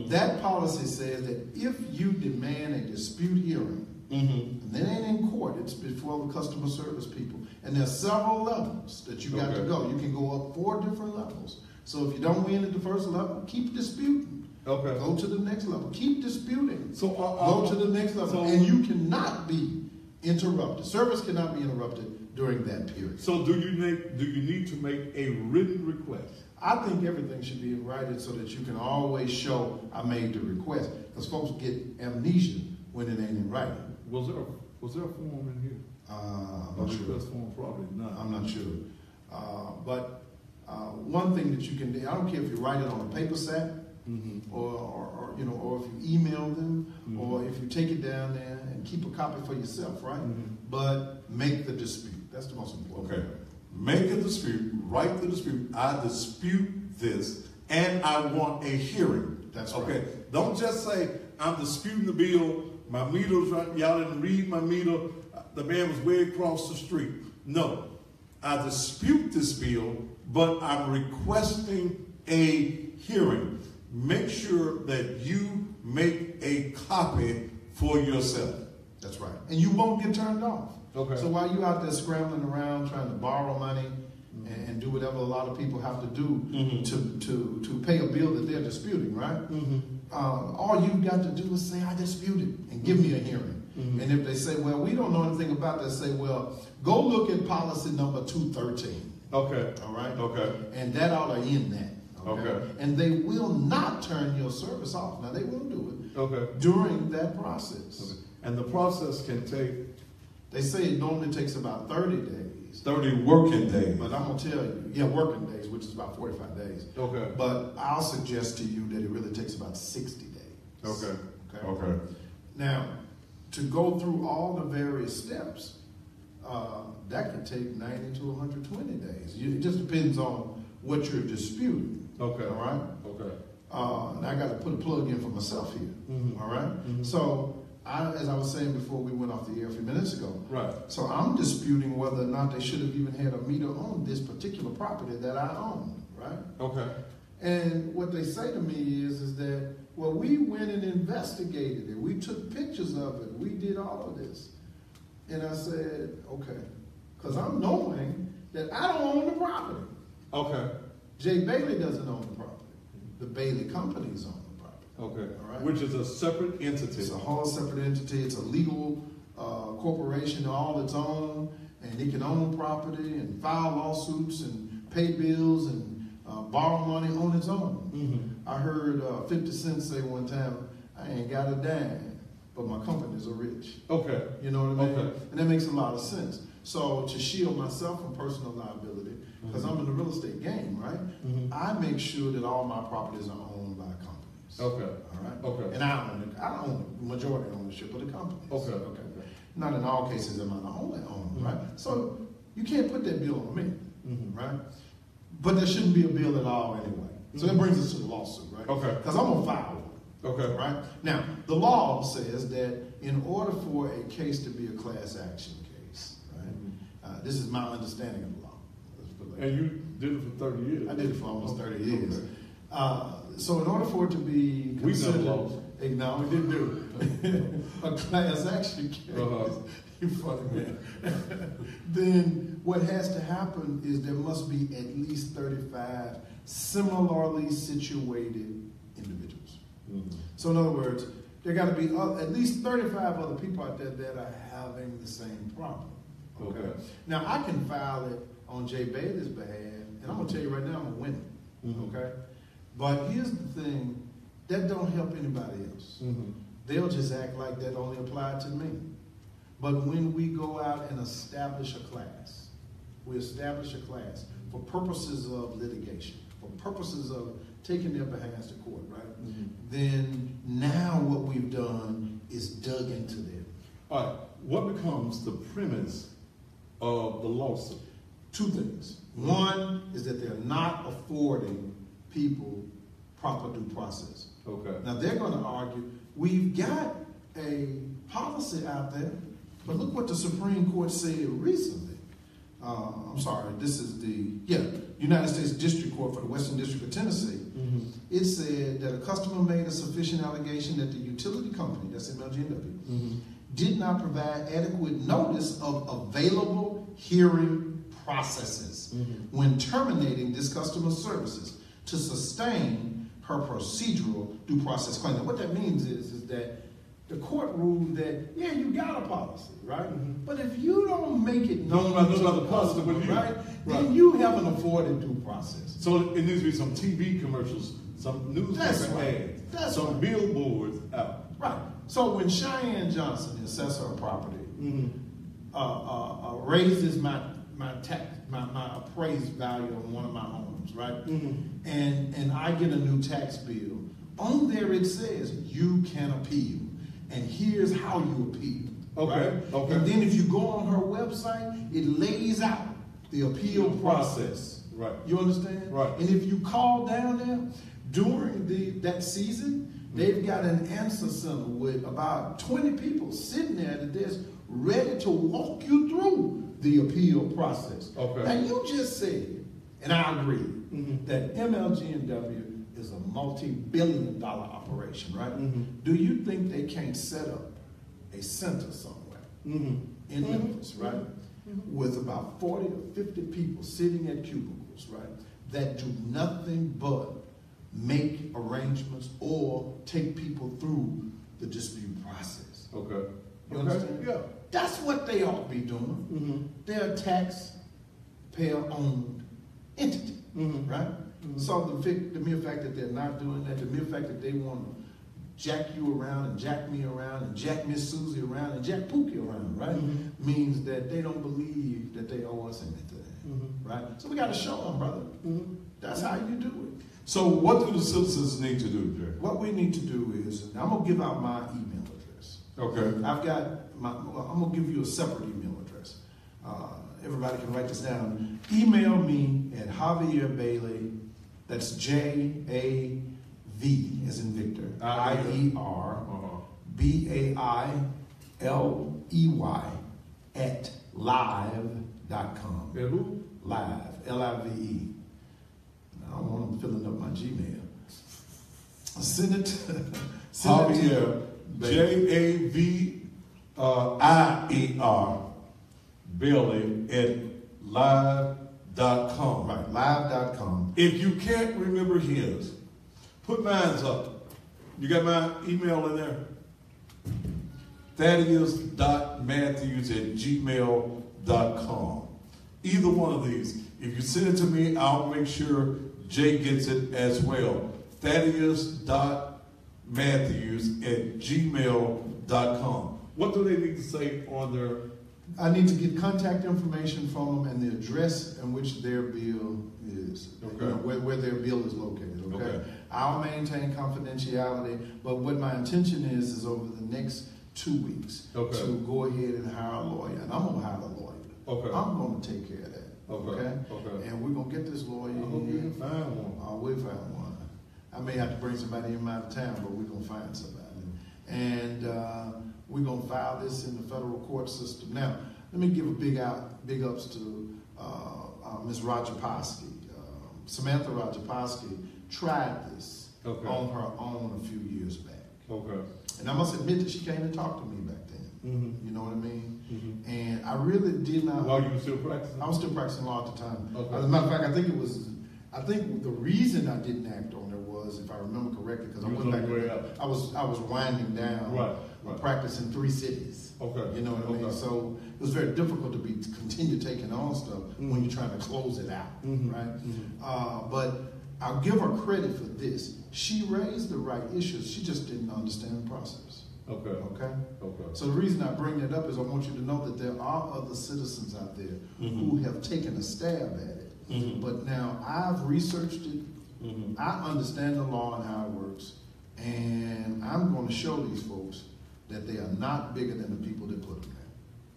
That policy says that if you demand a dispute hearing, and it ain't in court, it's before the customer service people. And there's several levels that you got to go. You can go up 4 different levels. So if you don't win at the first level, keep disputing. Okay. Go to the next level. Keep disputing. So go to the next level. And you cannot be interrupted. Service cannot be interrupted during that period. So do you need to make a written request? I think everything should be in writing so that you can always show I made the request. Because folks get amnesia when it ain't in writing. Was there a form in here? I'm not sure. Form probably not. I'm not sure. But one thing that you can do, I don't care if you write it on a paper set, or if you email them, or if you take it down there and keep a copy for yourself, right? But make the dispute. That's the most important. Okay. Make a dispute, write the dispute. I dispute this, and I want a hearing. That's right. Okay. Don't just say, I'm disputing the bill, my meter's right, y'all didn't read my meter, the man was way across the street. No. I dispute this bill, but I'm requesting a hearing. Make sure that you make a copy for yourself. That's right. And you won't get turned off. Okay. So while you're out there scrambling around trying to borrow money and do whatever a lot of people have to do to pay a bill that they're disputing, right? All you've got to do is say, I dispute it, and give me a hearing. And if they say, well, we don't know anything about that, say, well, go look at policy number 213. Okay. All right? Okay. And that ought to end that. Okay. And they will not turn your service off. Now, they won't do it during that process. Okay. And the process can take? They say it normally takes about 30 days. 30 working days. But I'm going to tell you, working days, which is about 45 days. Okay. But I'll suggest to you that it really takes about 60 days. Okay. Now, to go through all the various steps, that could take 90 to 120 days. It just depends on what you're disputing. Okay. All right? Okay. And I got to put a plug in for myself here. All right? So, as I was saying before we went off the air a few minutes ago, right. So I'm disputing whether or not they should have even had a meter on this particular property that I own, right? Okay. And what they say to me is that, well, we went and investigated it. We took pictures of it. We did all of this. And I said, okay, because I'm knowing that I don't own the property. Okay. Jay Bailey doesn't own the property. The Bailey companies own it. Okay. All right. Which is a separate entity. It's a whole separate entity. It's a legal corporation all its own, and it can own property and file lawsuits and pay bills and borrow money on its own. I heard 50 Cent say one time, I ain't got a dime, but my companies are rich. Okay. You know what I mean? Okay. And that makes a lot of sense. So to shield myself from personal liability, because I'm in the real estate game, right? I make sure that all my properties are owned by companies. Okay. All right. Okay. And I own the majority ownership of the companies. Okay. Not in all cases am I the only owner, right? So you can't put that bill on me, right? But there shouldn't be a bill at all anyway. So that brings us to the lawsuit, right? Okay. Because I'm gonna file one. Okay. Right. Now the law says that in order for a case to be a class action case, right? This is my understanding of the law. And you did it for 30 years. I did it for almost 30 years. Okay. So in order for it to be considered, no, we didn't do it. A class action case, you funny man. Then what has to happen is there must be at least 35 similarly situated individuals. So in other words, there got to be at least 35 other people out there that are having the same problem. Okay. Now I can file it on Jay Bailey's behalf, and I'm gonna tell you right now, I'm gonna win it. Okay. But here's the thing, that don't help anybody else. They'll just act like that only applied to me. But when we go out and establish a class, we establish a class for purposes of litigation, for purposes of taking their behinds to court, right? Then now what we've done is dug into them. All right, what becomes the premise of the lawsuit? Two things. One is that they're not affording people proper due process. Okay. Now they're going to argue, we've got a policy out there, but look what the Supreme Court said recently. I'm sorry, this is the United States District Court for the Western District of Tennessee. It said that a customer made a sufficient allegation that the utility company, that's MLGNW, did not provide adequate notice of available hearing processes when terminating this customer's services to sustain her procedural due process claim. Now, what that means is that the court ruled that, yeah, you got a policy, right? But if you don't make it known to the customer, right, then you haven't afforded due process. So it needs to be some TV commercials, some newspaper ads, some billboards out. Right. So when Cheyenne Johnson, the assessor of property, raises my appraised value on one of my homes, right? And I get a new tax bill. On there it says you can appeal, and here's how you appeal. Okay. Right? Okay. And then if you go on her website, it lays out the appeal process. Right. You understand? Right. And if you call down there during that season, they've got an answer center with about 20 people sitting there at the desk ready to walk you through the appeal process. Okay. Now you just said, and I agree, that MLGNW is a multi-billion-dollar operation, right? Do you think they can't set up a center somewhere in Memphis, right? With about 40 or 50 people sitting at cubicles, right? That do nothing but make arrangements or take people through the dispute process. Okay. You understand? Yeah. That's what they ought to be doing. They're a taxpayer-owned entity, right? So the mere fact that they're not doing that, the mere fact that they want to jack you around and jack me around and jack Miss Susie around and jack Pookie around, right? Means that they don't believe that they owe us anything, right? So we got to show them, brother. That's how you do it. So what do the citizens need to do, Jerry? What we need to do is, I'm going to give out my email address. Okay. I'm going to give you a separate email address. Everybody can write this down. Email me at Javier Bailey, that's J-A-V as in Victor, I-E-R-B-A-I-L-E-Y at live.com. And who? Live, L-I-V-E. I don't want them filling up my Gmail. Send it Javier, J-A-V-I-E-R, Bailey at live.com. Right, live.com. If you can't remember his, put mine up. You got my email in there? Thaddeus.matthews@gmail.com. Either one of these. If you send it to me, I'll make sure Jay gets it as well. Thaddeus.matthews@gmail.com. What do they need to say on their... I need to get contact information from them and the address in which their bill is, Okay. where their bill is located, okay? Okay. I'll maintain confidentiality, but what my intention is over the next 2 weeks Okay. to go ahead and hire a lawyer, and I'm going to hire a lawyer. Okay. I'm going to take care of that, Okay. And we're going to get this lawyer I hope you can find one. We'll find one. I may have to bring somebody in out of town, but we're going to find somebody. And we're going to file this in the federal court system. Now, let me give a big ups to Ms. Rajapowski. Samantha Rajapowski tried this on her own a few years back. Okay. And I must admit that she came and talked to me back then. You know what I mean? And I really did not. While you were still practicing? I was still practicing law at the time. Okay. As a matter of fact, I think the reason I didn't act on it was, if I remember correctly, because I went back. I was winding down. Right. Practicing 3 cities. Okay. You know what I mean? So it was very difficult to continue taking on stuff when you're trying to close it out, right? But I'll give her credit for this. She raised the right issues. She just didn't understand the process. Okay. Okay? Okay. So the reason I bring that up is I want you to know that there are other citizens out there who have taken a stab at it. But now I've researched it. I understand the law and how it works. And I'm going to show these folks that they are not bigger than the people that put them there.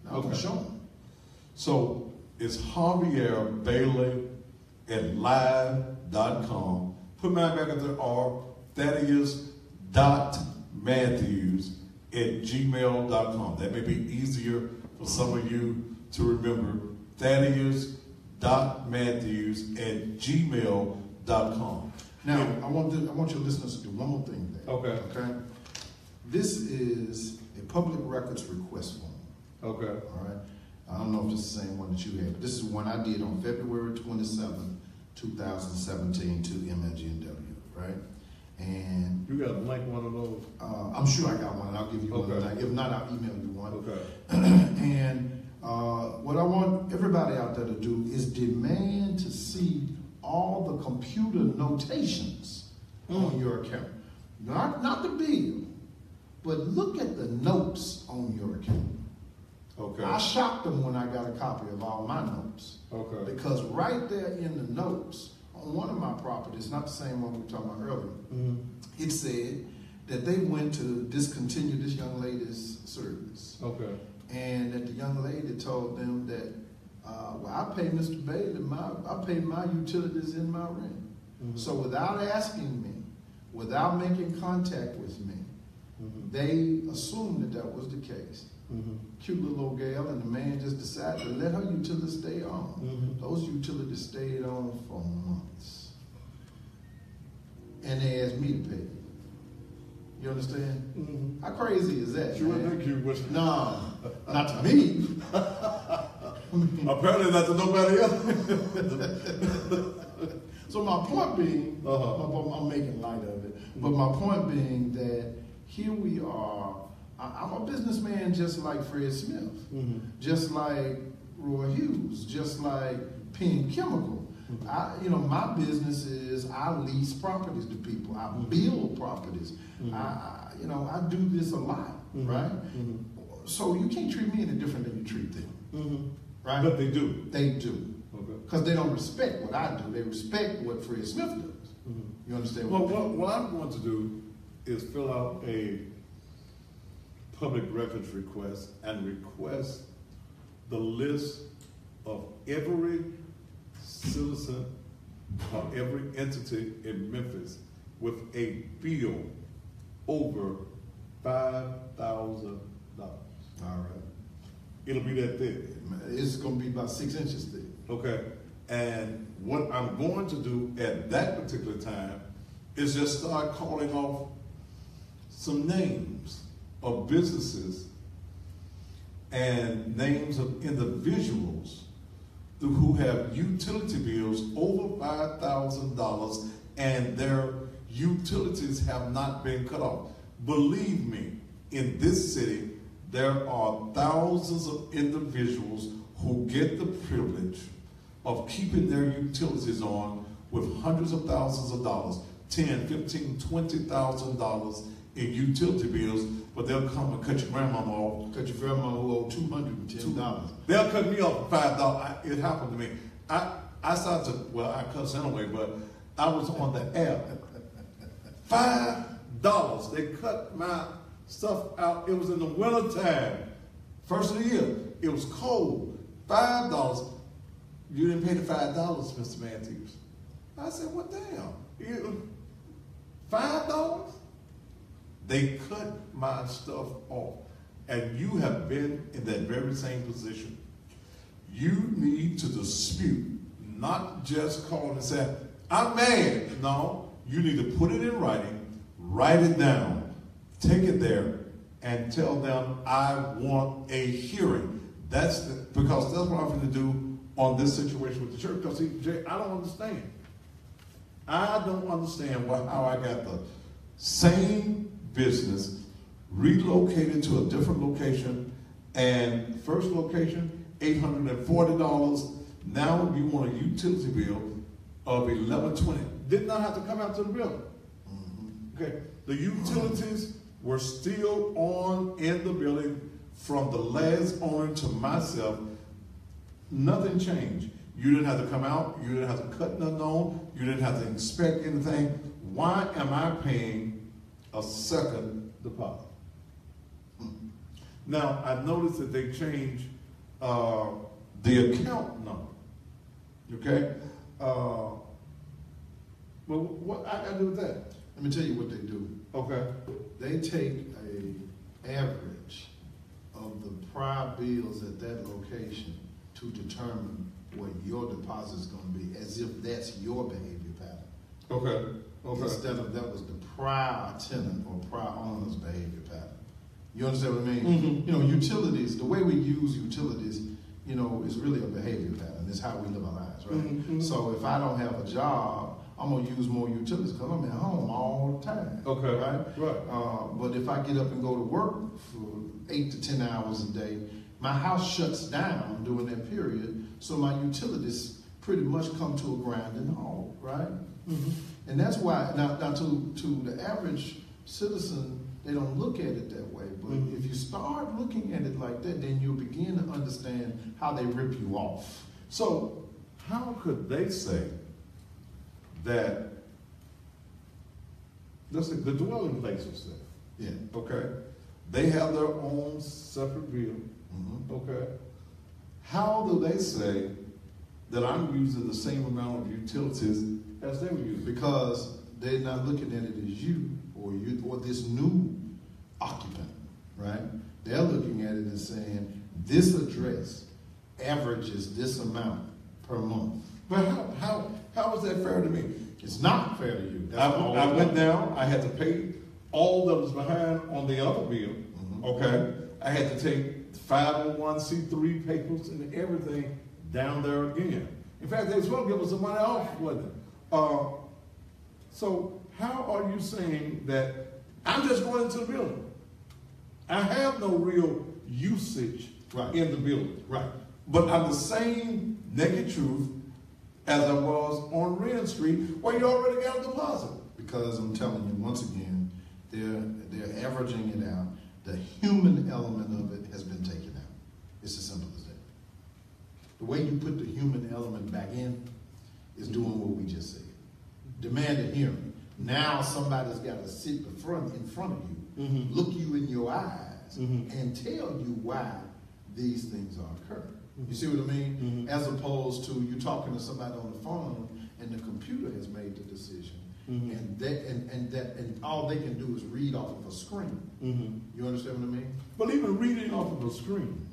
Now, I'm going to show them. So it's Javier Bailey at live.com. Put mine back at there, or Thaddeus.Matthews at gmail.com. That may be easier for some of you to remember. Thaddeus.Matthews at gmail.com. Now, I want your listeners to do one more thing there. Okay. Okay? This is a public records request form. Okay. All right? I don't know if this is the same one that you had, but this is one I did on February 27, 2017 to MLGNW, right? And You got a blank one of those? I'm sure I got one, and I'll give you one. Okay. Tonight. If not, I'll email you one. Okay. And what I want everybody out there to do is demand to see all the computer notations on your account. Not the bill, but look at the notes on your account. Okay. I shocked them when I got a copy of all my notes. Okay. Because right there in the notes, on one of my properties, not the same one we were talking about earlier, it said that they went to discontinue this young lady's service. Okay. And that the young lady told them that, well, I pay Mr. Bailey, I pay my utilities in my rent. So without asking me, without making contact with me, they assumed that that was the case. Cute little old gal, and the man just decided to let her utilities stay on. Those utilities stayed on for months. And they asked me to pay. You understand? How crazy is that? You wouldn't think you was. No, not to me. Apparently not to nobody else. So my point being, I'm making light of it, but my point being that here we are. I'm a businessman just like Fred Smith, just like Roy Hughes, just like Penn Chemical. My business is I lease properties to people. I build properties. I do this a lot, right? So you can't treat me any different than you treat them, right? But they do. They do. Okay. Because they don't respect what I do. They respect what Fred Smith does. You understand? Well, what I'm going to do is fill out a public records request and request the list of every citizen or every entity in Memphis with a bill over $5,000. All right. It'll be that thick. It's going to be about 6 inches thick. Okay. And what I'm going to do at that particular time is just start calling off some names of businesses and names of individuals who have utility bills over $5,000 and their utilities have not been cut off. Believe me, in this city, there are thousands of individuals who get the privilege of keeping their utilities on with hundreds of thousands of dollars, $10,000, $15,000, $20,000 in utility bills, but they'll come and cut your grandmama off. Cut your grandma who owed $210. They'll cut me off for $5. It happened to me. I started to, well, I cuss anyway, but I was on the air. $5. They cut my stuff out. It was in the winter time. First of the year. It was cold. $5. You didn't pay the $5, Mr. Matthews. I said, what the hell? $5? They cut my stuff off. And you have been in that very same position. You need to dispute, not just call and say, I'm mad. No, you need to put it in writing, write it down, take it there, and tell them I want a hearing. Because that's what I'm going to do on this situation with the church. Because see, Jay, I don't understand. I don't understand how I got the same business relocated to a different location, and first location $840. Now you want a utility bill of $1120. did not have to come out to the building. Okay, the utilities were still on in the building from the last owner to myself. Nothing changed. You didn't have to come out. You didn't have to cut nothing on. You didn't have to inspect anything. Why am I paying a second deposit? Now, I noticed that they changed the account number. Okay? Well, what I got to do with that? Let me tell you what they do. Okay. They take an average of the prior bills at that location to determine what your deposit is going to be, as if that's your behavior pattern. Okay. Okay. Instead of that was the prior tenant or prior owner's behavior pattern. You understand what I mean? Mm-hmm. You know, utilities, the way we use utilities, you know, is really a behavior pattern. It's how we live our lives, right? Mm-hmm. So if I don't have a job, I'm going to use more utilities because I'm at home all the time. Okay. Right? Right. But if I get up and go to work for 8 to 10 hours a day, my house shuts down during that period, so my utilities pretty much come to a grinding halt, right? Mm-hmm. And that's why, now to the average citizen, they don't look at it that way. But Mm-hmm. if you start looking at it like that, then you'll begin to understand how they rip you off. So, how could they say that, let's say, the dwelling places there, Yeah. okay, they have their own separate bill, Mm-hmm. okay? How do they say that I'm using the same amount of utilities as they were using? Because they're not looking at it as you or this new occupant, right? They're looking at it and saying, this address averages this amount per month. But how is that fair to me? It's not fair to you. That's all I went down, I had to pay all that was behind on the other bill, Mhm. okay? I had to take 501c3 papers and everything down there again. In fact, they was going to give us some money off, wasn't it? So how are you saying that I'm just going into the building? I have no real usage Right. in the building. Right. But I'm the same naked truth as I was on Ren Street where you already got a deposit. Because I'm telling you, once again, they're averaging it out. The human element of it has been taken out. It's as simple as that. The way you put the human element back in is doing what we just said. Demand a hearing. Now somebody's got to sit in front of you, Mm-hmm. look you in your eyes, Mhm. and tell you why these things are occurring. You see what I mean? Mhm. As opposed to you talking to somebody on the phone and the computer has made the decision. Mhm. And all they can do is read off of a screen. Mm-hmm. You understand what I mean? But even reading off of a screen,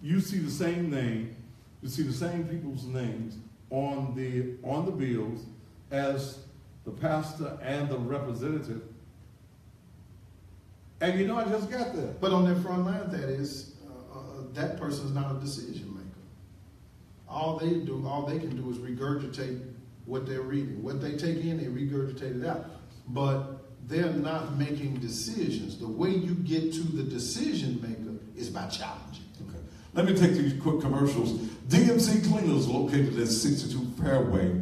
you see the same name, you see the same people's names on the bills as the pastor and the representative. And you know, I just got that. But on their front line, that person is not a decision maker. All they can do is regurgitate what they're reading. What they take in, they regurgitate it out. But they're not making decisions. The way you get to the decision maker is by challenging. Okay. Let me take these quick commercials. DMC Cleaners located at 62 Fairway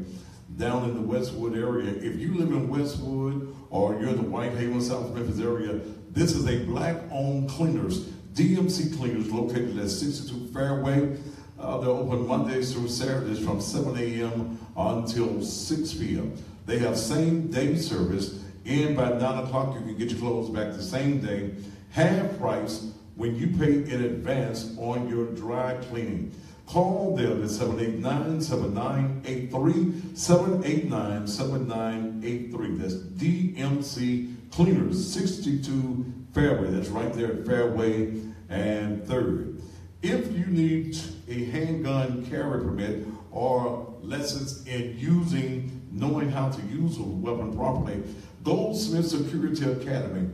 down in the Westwood area. If you live in Westwood or you're in the Whitehaven, South Memphis area, this is a black-owned cleaners. DMC Cleaners located at 62 Fairway. They're open Mondays through Saturdays from 7 a.m. until 6 p.m. They have same-day service, and by 9 o'clock you can get your clothes back the same day, half price when you pay in advance on your dry cleaning. Call them at 789-7983, 789-7983. That's DMC Cleaners, 62 Fairway. That's right there at Fairway and 3rd. If you need a handgun carry permit or lessons in knowing how to use a weapon properly, Goldsmith Security Academy.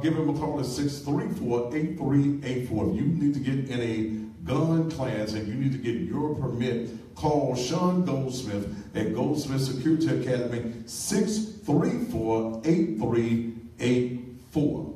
Give them a call at 634-8384. If you need to get in a gun class and you need to get your permit, call Sean Goldsmith at Goldsmith Security Academy, 634-8384.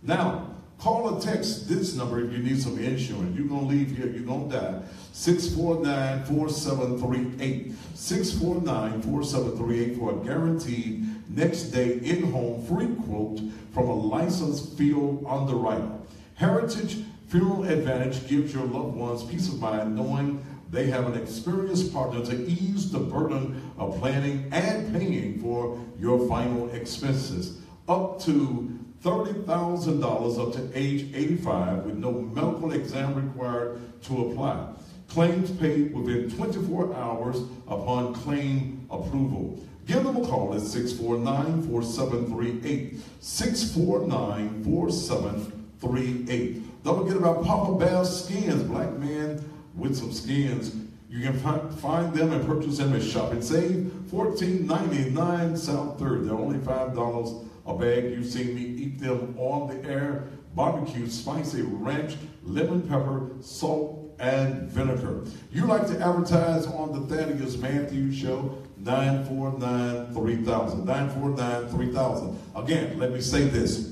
Now, Call or text this number if you need some insurance. You're going to leave here, you're going to die. 649-4738. 649-4738 for a guaranteed next day in-home free quote from a licensed field underwriter. Heritage Funeral Advantage gives your loved ones peace of mind knowing they have an experienced partner to ease the burden of planning and paying for your final expenses. Up to $30,000 up to age 85 with no medical exam required to apply. Claims paid within 24 hours upon claim approval. Give them a call at 649-4738. 649-4738. Don't forget about Papa Bear's Skins, black man with some skins. You can find them and purchase them at Shop and Save, $14.99 South 3rd. They're only $5 a bag. You've seen me eat them on the air. Barbecue, spicy ranch, lemon pepper, salt, and vinegar. You like to advertise on the Thaddeus Matthews Show, 949-3000. 949-3000. Again, let me say this.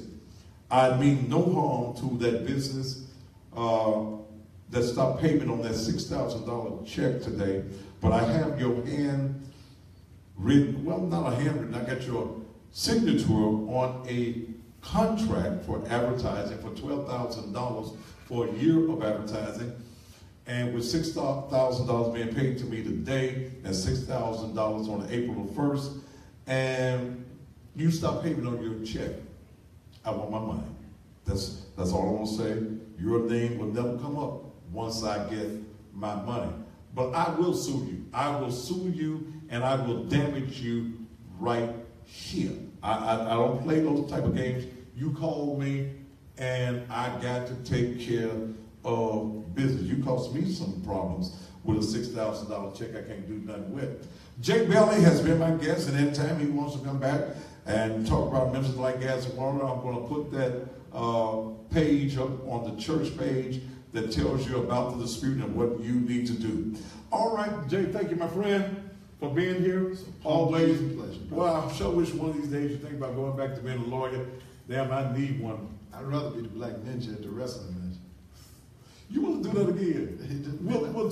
I mean no harm to that business that stopped payment on that $6,000 check today, but I have your handwritten, well, not a handwritten, I got your signature on a contract for advertising for $12,000 for a year of advertising, and with $6,000 being paid to me today and $6,000 on April the 1st, and you stop payment on your check, I want my money. That's all I'm gonna say. Your name will never come up once I get my money. But I will sue you. I will sue you and I will damage you right here. I don't play those type of games. You call me and I got to take care of business. You caused me some problems with a $6,000 check I can't do nothing with. Jay Bailey has been my guest, and anytime he wants to come back and talk about Memphis Like Gas and Water, I'm going to put that page up on the church page that tells you about the dispute and what you need to do. All right, Jay, thank you, my friend, for being here. Always a pleasure. Well, I sure wish one of these days you think about going back to being a lawyer. Damn, I need one. I'd rather be the black ninja at the wrestling match. You want to do that again? We'll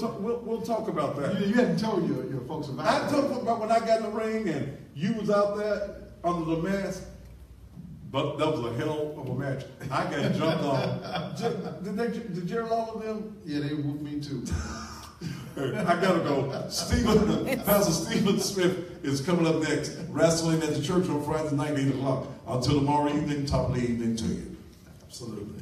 talk about that. You hadn't told your folks about that. I told them about when I got in the ring and you was out there under the mask. But that was a hell of a match. I got jumped on. Did Jerry Lawler them? Yeah, they whooped me too. I gotta go. Pastor Stephen Smith is coming up next. Wrestling at the church on Friday night, 8 o'clock. Until tomorrow evening, top of the evening to you. Absolutely.